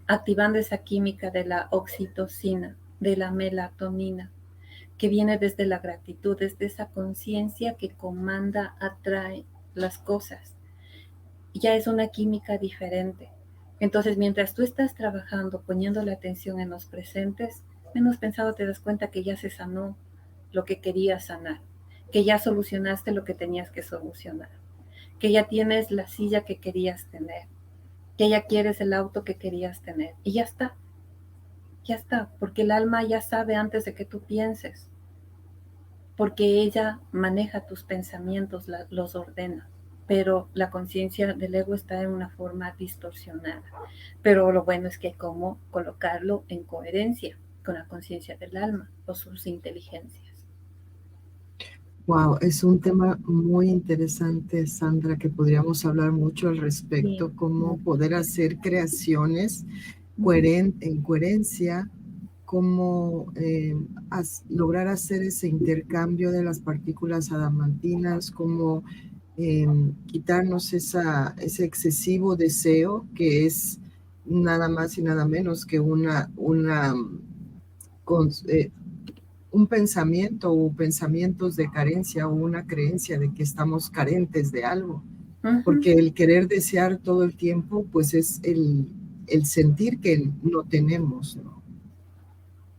activando esa química de la oxitocina, de la melatonina, que viene desde la gratitud, desde esa conciencia que comanda, atrae las cosas. Ya es una química diferente. Entonces, mientras tú estás trabajando, poniendo la atención en los presentes, menos pensado te das cuenta que ya se sanó lo que querías sanar, que ya solucionaste lo que tenías que solucionar, que ya tienes la silla que querías tener, que ya quieres el auto que querías tener. Y ya está, porque el alma ya sabe antes de que tú pienses, porque ella maneja tus pensamientos, los ordena, pero la conciencia del ego está en una forma distorsionada. Pero lo bueno es que hay cómo colocarlo en coherencia con la conciencia del alma o sus inteligencias. Wow, es un tema muy interesante, Sandra, que podríamos hablar mucho al Sí. respecto, cómo poder hacer creaciones en coherencia, cómo lograr hacer ese intercambio de las partículas adamantinas, cómo quitarnos ese excesivo deseo que es nada más y nada menos que con- eh, un pensamiento o pensamientos de carencia o una creencia de que estamos carentes de algo. Porque el querer desear todo el tiempo, pues es el sentir que no tenemos, ¿no?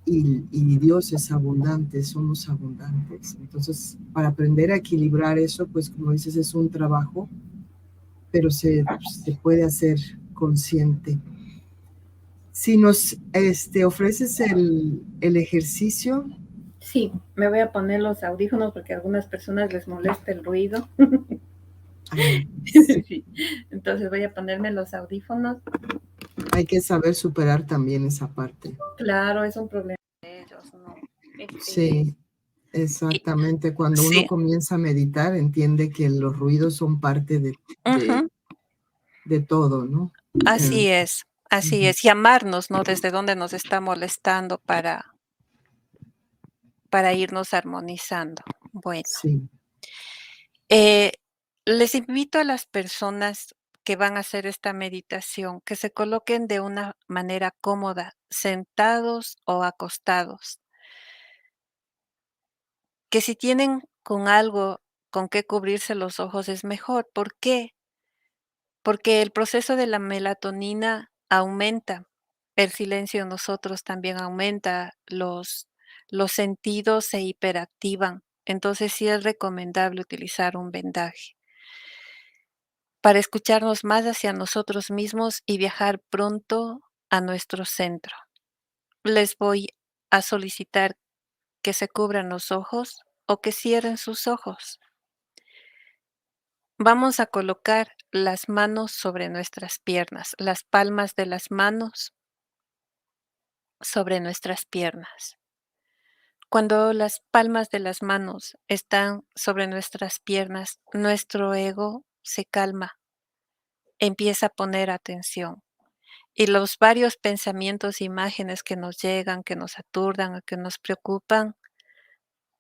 Y Dios es abundante, somos abundantes. Entonces, para aprender a equilibrar eso, pues como dices, es un trabajo, pero se puede hacer consciente. Si nos ofreces el ejercicio. Sí, me voy a poner los audífonos porque a algunas personas les molesta el ruido. Sí. Sí. Entonces voy a ponerme los audífonos. Hay que saber superar también esa parte. Claro, es un problema de ellos, ¿no? Sí, exactamente. Cuando uno Sí. comienza a meditar, entiende que los ruidos son parte Ujú. de todo, ¿no? Así es, así Ujú. es. Y amarnos, ¿no? Desde dónde nos está molestando para irnos armonizando. Bueno, Sí. eh, les invito a las personas que van a hacer esta meditación que se coloquen de una manera cómoda, sentados o acostados. Que si tienen con algo con qué cubrirse los ojos es mejor. ¿Por qué? Porque el proceso de la melatonina aumenta, el silencio en nosotros también aumenta, los sentidos se hiperactivan, entonces sí es recomendable utilizar un vendaje para escucharnos más hacia nosotros mismos y viajar pronto a nuestro centro. Les voy a solicitar que se cubran los ojos o que cierren sus ojos. Vamos a colocar las manos sobre nuestras piernas, las palmas de las manos sobre nuestras piernas. Cuando las palmas de las manos están sobre nuestras piernas, nuestro ego se calma, empieza a poner atención y los varios pensamientos e imágenes que nos llegan, que nos aturdan o que nos preocupan,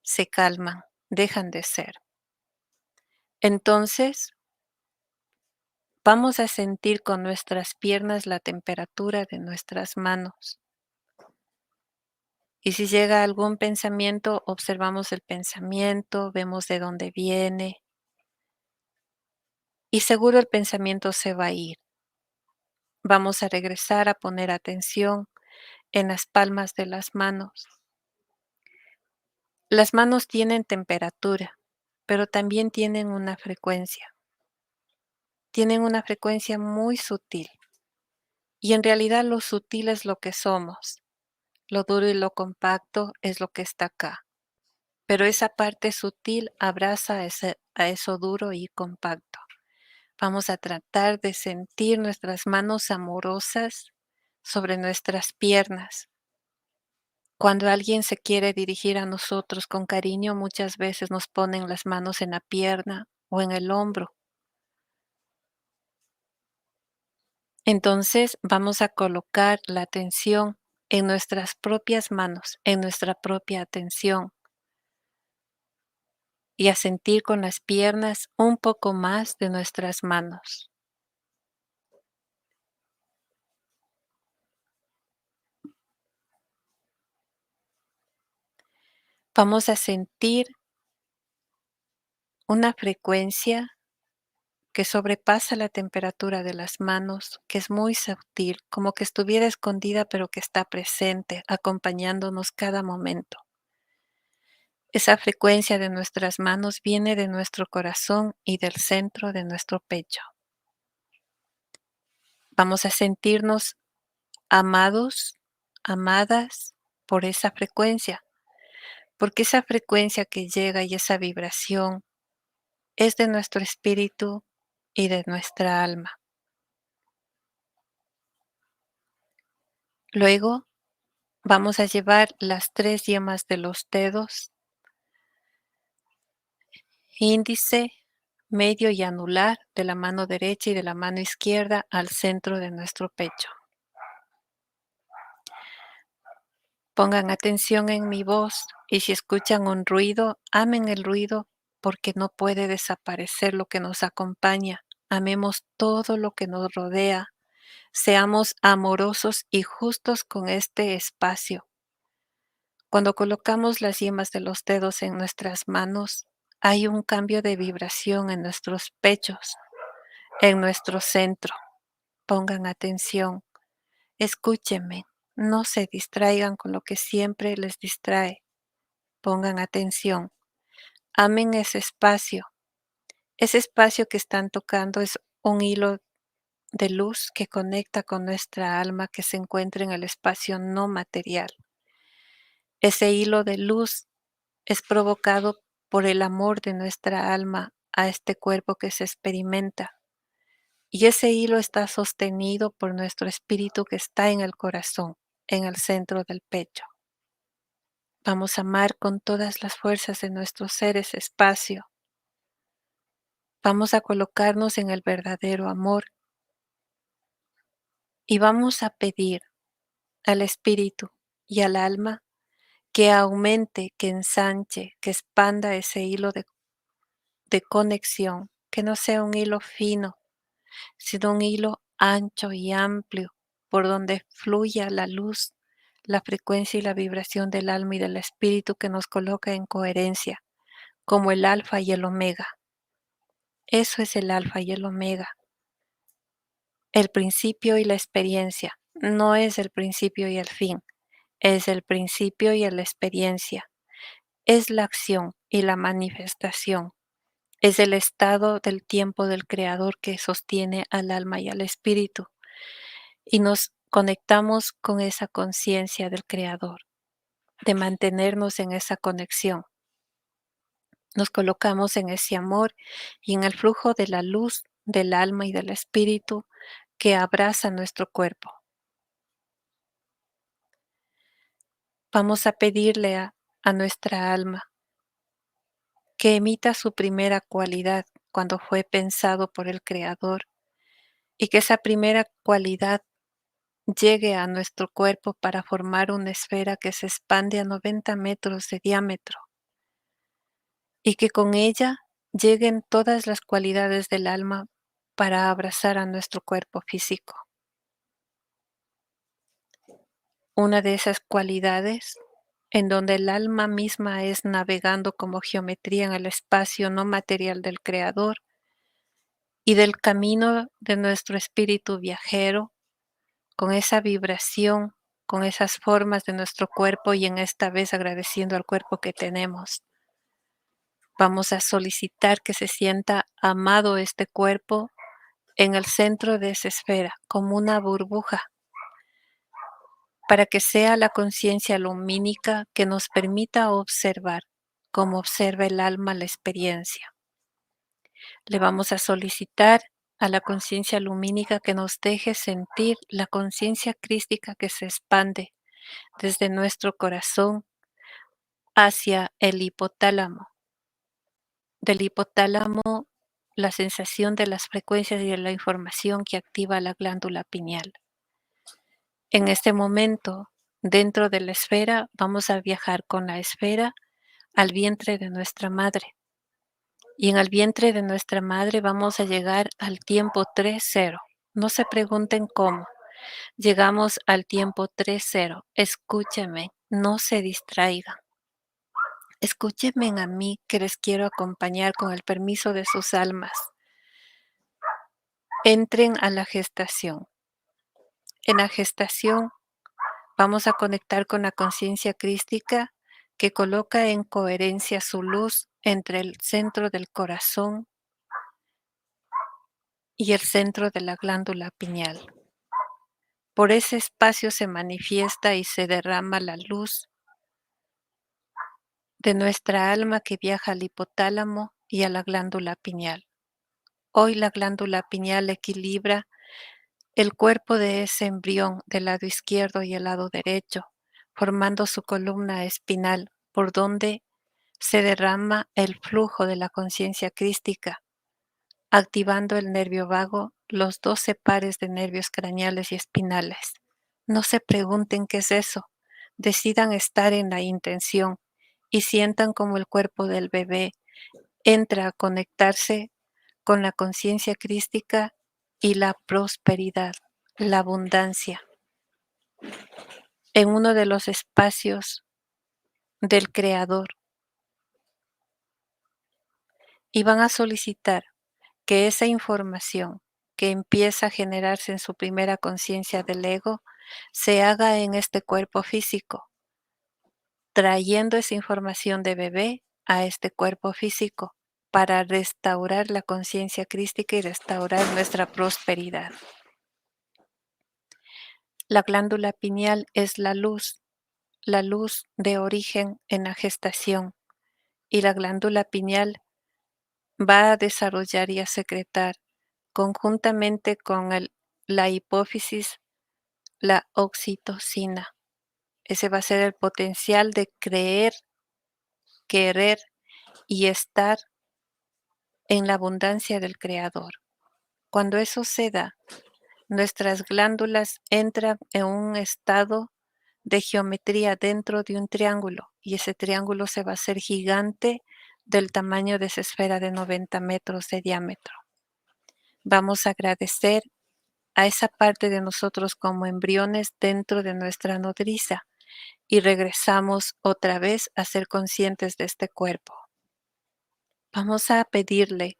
se calman, dejan de ser. Entonces, vamos a sentir con nuestras piernas la temperatura de nuestras manos. Y si llega algún pensamiento, observamos el pensamiento, vemos de dónde viene y seguro el pensamiento se va a ir. Vamos a regresar a poner atención en las palmas de las manos. Las manos tienen temperatura, pero también tienen una frecuencia. Tienen una frecuencia muy sutil. Y en realidad lo sutil es lo que somos. Lo duro y lo compacto es lo que está acá. Pero esa parte sutil abraza a eso duro y compacto. Vamos a tratar de sentir nuestras manos amorosas sobre nuestras piernas. Cuando alguien se quiere dirigir a nosotros con cariño, muchas veces nos ponen las manos en la pierna o en el hombro. Entonces vamos a colocar la atención en nuestras propias manos, en nuestra propia atención y a sentir con las piernas un poco más de nuestras manos. Vamos a sentir una frecuencia que sobrepasa la temperatura de las manos, que es muy sutil, como que estuviera escondida, pero que está presente, acompañándonos cada momento. Esa frecuencia de nuestras manos viene de nuestro corazón y del centro de nuestro pecho. Vamos a sentirnos amados, amadas por esa frecuencia, porque esa frecuencia que llega y esa vibración es de nuestro espíritu y de nuestra alma. Luego vamos a llevar las 3 yemas de los dedos, índice, medio y anular de la mano derecha y de la mano izquierda al centro de nuestro pecho. Pongan atención en mi voz y si escuchan un ruido, amen el ruido porque no puede desaparecer lo que nos acompaña. Amemos todo lo que nos rodea. Seamos amorosos y justos con este espacio. Cuando colocamos las yemas de los dedos en nuestras manos, hay un cambio de vibración en nuestros pechos, en nuestro centro. Pongan atención, escúchenme, no se distraigan con lo que siempre les distrae. Pongan atención, amen ese espacio. Ese espacio que están tocando es un hilo de luz que conecta con nuestra alma que se encuentra en el espacio no material. Ese hilo de luz es provocado por el amor de nuestra alma a este cuerpo que se experimenta. Y ese hilo está sostenido por nuestro espíritu que está en el corazón, en el centro del pecho. Vamos a amar con todas las fuerzas de nuestro ser ese espacio. Vamos a colocarnos en el verdadero amor y vamos a pedir al espíritu y al alma que aumente, que ensanche, que expanda ese hilo de conexión, que no sea un hilo fino, sino un hilo ancho y amplio por donde fluya la luz, la frecuencia y la vibración del alma y del espíritu que nos coloca en coherencia, como el alfa y el omega. Eso es el alfa y el omega. El principio y la experiencia no es el principio y el fin, es el principio y la experiencia. Es la acción y la manifestación. Es el estado del tiempo del Creador que sostiene al alma y al espíritu. Y nos conectamos con esa conciencia del Creador, de mantenernos en esa conexión. Nos colocamos en ese amor y en el flujo de la luz del alma y del espíritu que abraza nuestro cuerpo. Vamos a pedirle a nuestra alma que emita su primera cualidad cuando fue pensado por el Creador y que esa primera cualidad llegue a nuestro cuerpo para formar una esfera que se expande a 90 metros de diámetro y que con ella lleguen todas las cualidades del alma para abrazar a nuestro cuerpo físico. Una de esas cualidades en donde el alma misma es navegando como geometría en el espacio no material del Creador y del camino de nuestro espíritu viajero con esa vibración con esas formas de nuestro cuerpo y en esta vez agradeciendo al cuerpo que tenemos. Vamos a solicitar que se sienta amado este cuerpo en el centro de esa esfera, como una burbuja, para que sea la conciencia lumínica que nos permita observar, como observa el alma la experiencia. Le vamos a solicitar a la conciencia lumínica que nos deje sentir la conciencia crística que se expande desde nuestro corazón hacia el hipotálamo. Del hipotálamo, la sensación de las frecuencias y de la información que activa la glándula pineal. En este momento, dentro de la esfera, vamos a viajar con la esfera al vientre de nuestra madre. Y en el vientre de nuestra madre vamos a llegar al tiempo 3-0. No se pregunten cómo. Llegamos al tiempo 3-0. Escúchenme, no se distraigan. Escúchenme a mí que les quiero acompañar con el permiso de sus almas. Entren a la gestación. En la gestación vamos a conectar con la conciencia crística que coloca en coherencia su luz entre el centro del corazón y el centro de la glándula pineal. Por ese espacio se manifiesta y se derrama la luz de nuestra alma que viaja al hipotálamo y a la glándula pineal. Hoy la glándula pineal equilibra el cuerpo de ese embrión del lado izquierdo y el lado derecho, formando su columna espinal, por donde se derrama el flujo de la conciencia crística, activando el nervio vago, los 12 pares de nervios craneales y espinales. No se pregunten qué es eso, decidan estar en la intención y sientan como el cuerpo del bebé entra a conectarse con la conciencia crística y la prosperidad, la abundancia, en uno de los espacios del Creador. Y van a solicitar que esa información que empieza a generarse en su primera conciencia del ego se haga en este cuerpo físico, trayendo esa información de bebé a este cuerpo físico para restaurar la conciencia crística y restaurar nuestra prosperidad. La glándula pineal es la luz de origen en la gestación, y la glándula pineal va a desarrollar y a secretar conjuntamente con la hipófisis la oxitocina. Ese va a ser el potencial de creer, querer y estar en la abundancia del Creador. Cuando eso se da, nuestras glándulas entran en un estado de geometría dentro de un triángulo y ese triángulo se va a hacer gigante del tamaño de esa esfera de 90 metros de diámetro. Vamos a agradecer a esa parte de nosotros como embriones dentro de nuestra nodriza y regresamos otra vez a ser conscientes de este cuerpo. Vamos a pedirle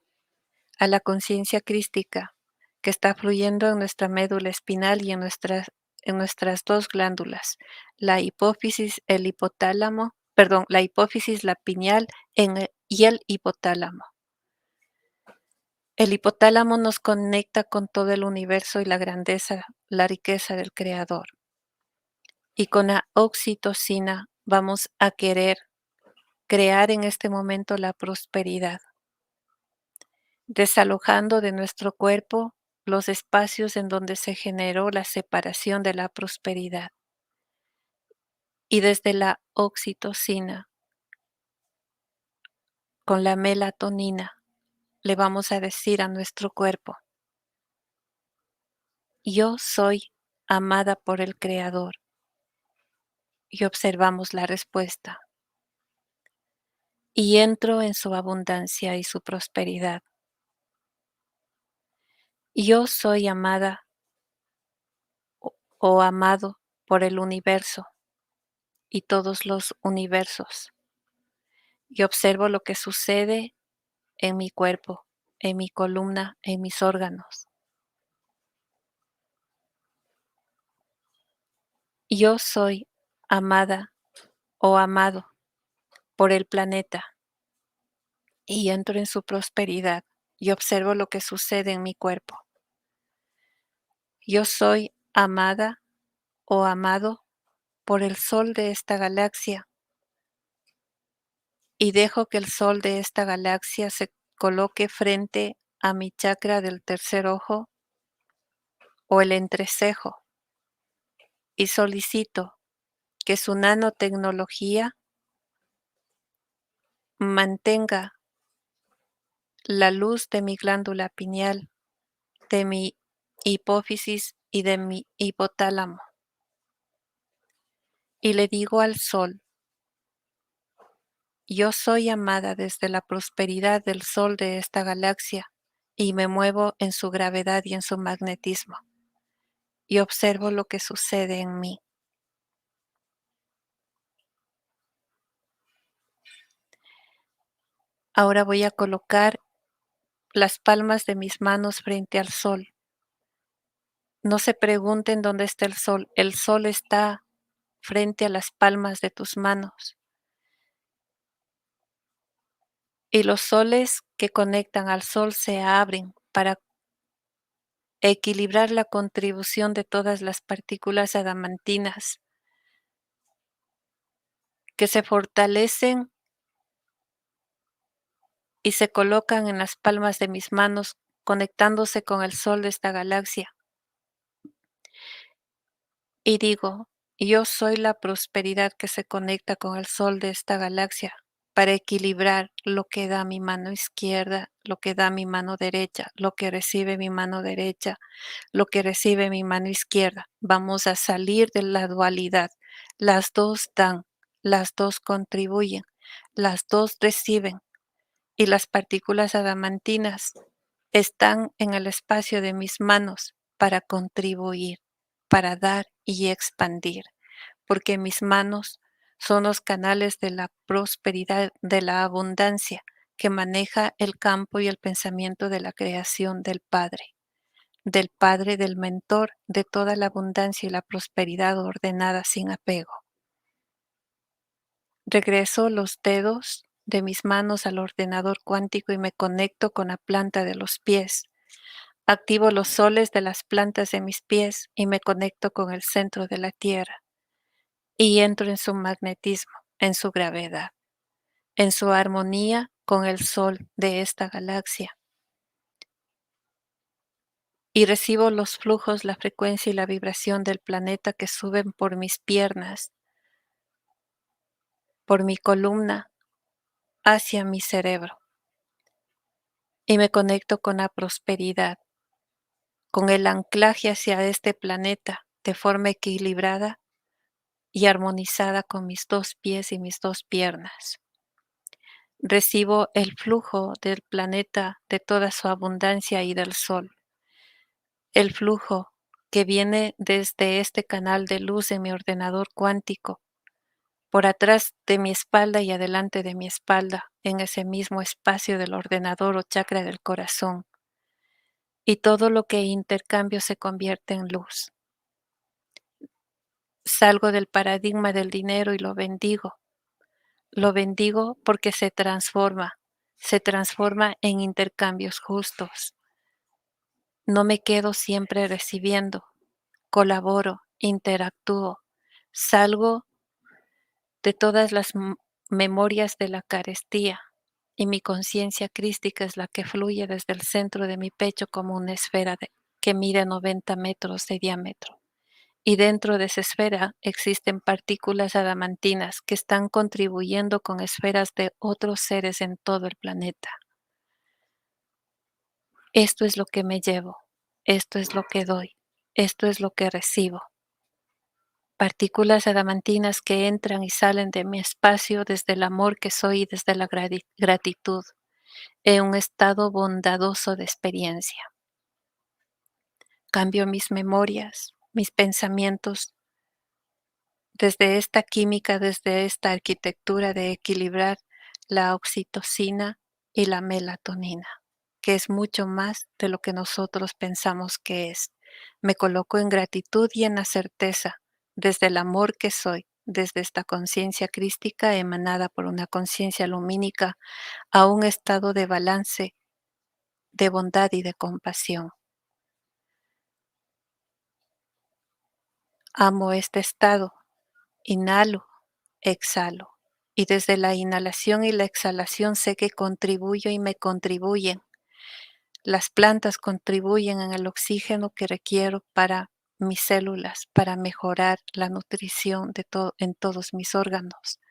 a la conciencia crística que está fluyendo en nuestra médula espinal y en nuestras dos glándulas, la hipófisis, el hipotálamo, la hipófisis, la pineal y el hipotálamo. El hipotálamo nos conecta con todo el universo y la grandeza, la riqueza del Creador. Y con la oxitocina vamos a querer crear en este momento la prosperidad, desalojando de nuestro cuerpo los espacios en donde se generó la separación de la prosperidad. Y desde la oxitocina, con la melatonina, le vamos a decir a nuestro cuerpo: yo soy amada por el Creador. Y observamos la respuesta. Y entro en su abundancia y su prosperidad. Yo soy amada o amado por el universo y todos los universos. Y observo lo que sucede en mi cuerpo, en mi columna, en mis órganos. Yo soy amada o amado por el planeta y entro en su prosperidad y observo lo que sucede en mi cuerpo. Yo soy amada o amado por el sol de esta galaxia y dejo que el sol de esta galaxia se coloque frente a mi chakra del tercer ojo o el entrecejo y solicito que su nanotecnología mantenga la luz de mi glándula pineal, de mi hipófisis y de mi hipotálamo. Y le digo al sol, yo soy amada desde la prosperidad del sol de esta galaxia y me muevo en su gravedad y en su magnetismo y observo lo que sucede en mí. Ahora voy a colocar las palmas de mis manos frente al sol. No se pregunten dónde está el sol está frente a las palmas de tus manos. Y los soles que conectan al sol se abren para equilibrar la contribución de todas las partículas adamantinas que se fortalecen y se colocan en las palmas de mis manos, conectándose con el sol de esta galaxia. Y digo, yo soy la prosperidad que se conecta con el sol de esta galaxia para equilibrar lo que da mi mano izquierda, lo que da mi mano derecha, lo que recibe mi mano derecha, lo que recibe mi mano izquierda. Vamos a salir de la dualidad. Las dos dan, las dos contribuyen, las dos reciben y las partículas adamantinas están en el espacio de mis manos para contribuir, para dar y expandir, porque mis manos son los canales de la prosperidad, de la abundancia que maneja el campo y el pensamiento de la creación del Padre, del Mentor, de toda la abundancia y la prosperidad ordenada sin apego. Regreso los dedos de mis manos al ordenador cuántico y me conecto con la planta de los pies. Activo los soles de las plantas de mis pies y me conecto con el centro de la Tierra. Y entro en su magnetismo, en su gravedad, en su armonía con el sol de esta galaxia. Y recibo los flujos, la frecuencia y la vibración del planeta que suben por mis piernas, por mi columna, hacia mi cerebro. Y me conecto con la prosperidad, con el anclaje hacia este planeta de forma equilibrada y armonizada con mis dos pies y mis dos piernas. Recibo el flujo del planeta, de toda su abundancia y del sol. El flujo que viene desde este canal de luz de mi ordenador cuántico, por atrás de mi espalda y adelante de mi espalda, en ese mismo espacio del ordenador o chakra del corazón. Y todo lo que intercambio se convierte en luz. Salgo del paradigma del dinero y lo bendigo. Lo bendigo porque se transforma en intercambios justos. No me quedo siempre recibiendo, colaboro, interactúo, salgo de todas las memorias de la carestía y mi conciencia crística es la que fluye desde el centro de mi pecho como una esfera que mide 90 metros de diámetro. Y dentro de esa esfera existen partículas adamantinas que están contribuyendo con esferas de otros seres en todo el planeta. Esto es lo que me llevo, esto es lo que doy, esto es lo que recibo. Partículas adamantinas que entran y salen de mi espacio desde el amor que soy y desde la gratitud, en un estado bondadoso de experiencia. Cambio mis memorias, mis pensamientos, desde esta química, desde esta arquitectura de equilibrar la oxitocina y la melatonina, que es mucho más de lo que nosotros pensamos que es. Me coloco en gratitud y en la certeza desde el amor que soy, desde esta conciencia crística emanada por una conciencia lumínica, a un estado de balance, de bondad y de compasión. Amo este estado, inhalo, exhalo. Y desde la inhalación y la exhalación sé que contribuyo y me contribuyen. Las plantas contribuyen en el oxígeno que requiero para mis células, para mejorar la nutrición en todos mis órganos.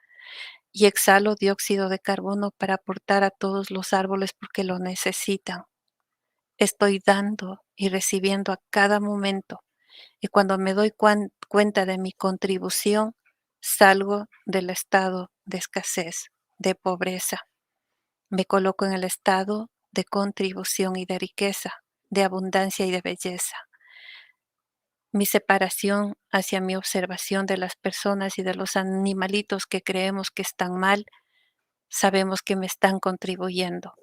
Y exhalo dióxido de carbono para aportar a todos los árboles porque lo necesitan. Estoy dando y recibiendo a cada momento. Y cuando me doy cuenta de mi contribución, salgo del estado de escasez, de pobreza. Me coloco en el estado de contribución y de riqueza, de abundancia y de belleza. Mi separación hacia mi observación de las personas y de los animalitos que creemos que están mal, sabemos que me están contribuyendo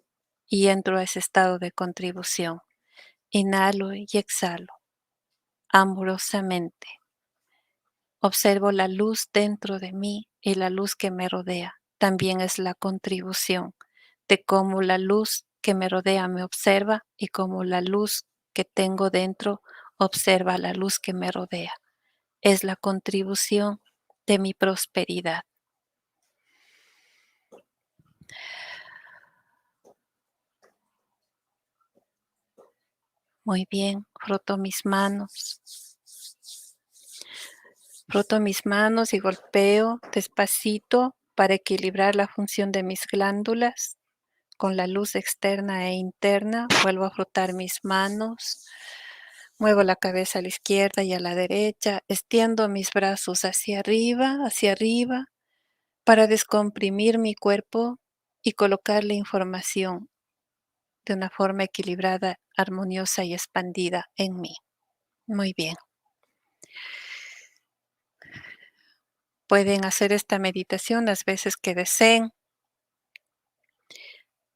y entro a ese estado de contribución. Inhalo y exhalo amorosamente. Observo la luz dentro de mí y la luz que me rodea. También es la contribución de cómo la luz que me rodea me observa y cómo la luz que tengo dentro observa la luz que me rodea. Es la contribución de mi prosperidad. Muy bien, froto mis manos. Froto mis manos y golpeo despacito para equilibrar la función de mis glándulas. Con la luz externa e interna, vuelvo a frotar mis manos. Muevo la cabeza a la izquierda y a la derecha. Extiendo mis brazos hacia arriba, para descomprimir mi cuerpo y colocar la información de una forma equilibrada, armoniosa y expandida en mí. Muy bien. Pueden hacer esta meditación las veces que deseen.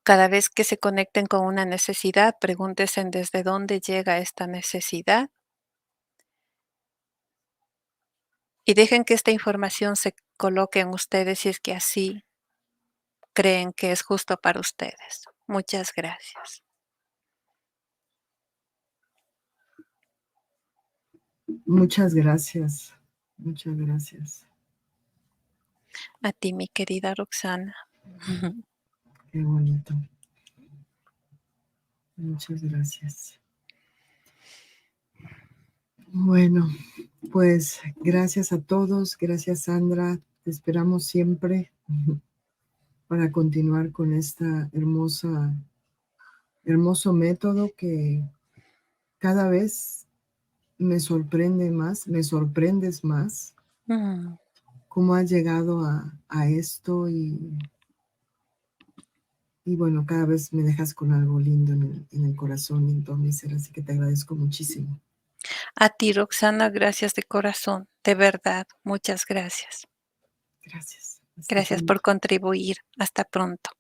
Cada vez que se conecten con una necesidad, pregúntense desde dónde llega esta necesidad y dejen que esta información se coloque en ustedes si es que así creen que es justo para ustedes. Muchas gracias. Muchas gracias. Muchas gracias. A ti, mi querida Roxana. Qué bonito. Muchas gracias. Bueno, pues gracias a todos. Gracias, Sandra. Te esperamos siempre para continuar con esta hermoso método que cada vez me sorprende más, me sorprendes más. Cómo has llegado a esto y bueno, cada vez me dejas con algo lindo en el corazón y en todo mi ser, así que te agradezco muchísimo. A ti, Roxana, gracias de corazón, de verdad, muchas gracias. Gracias. Gracias por contribuir. Hasta pronto.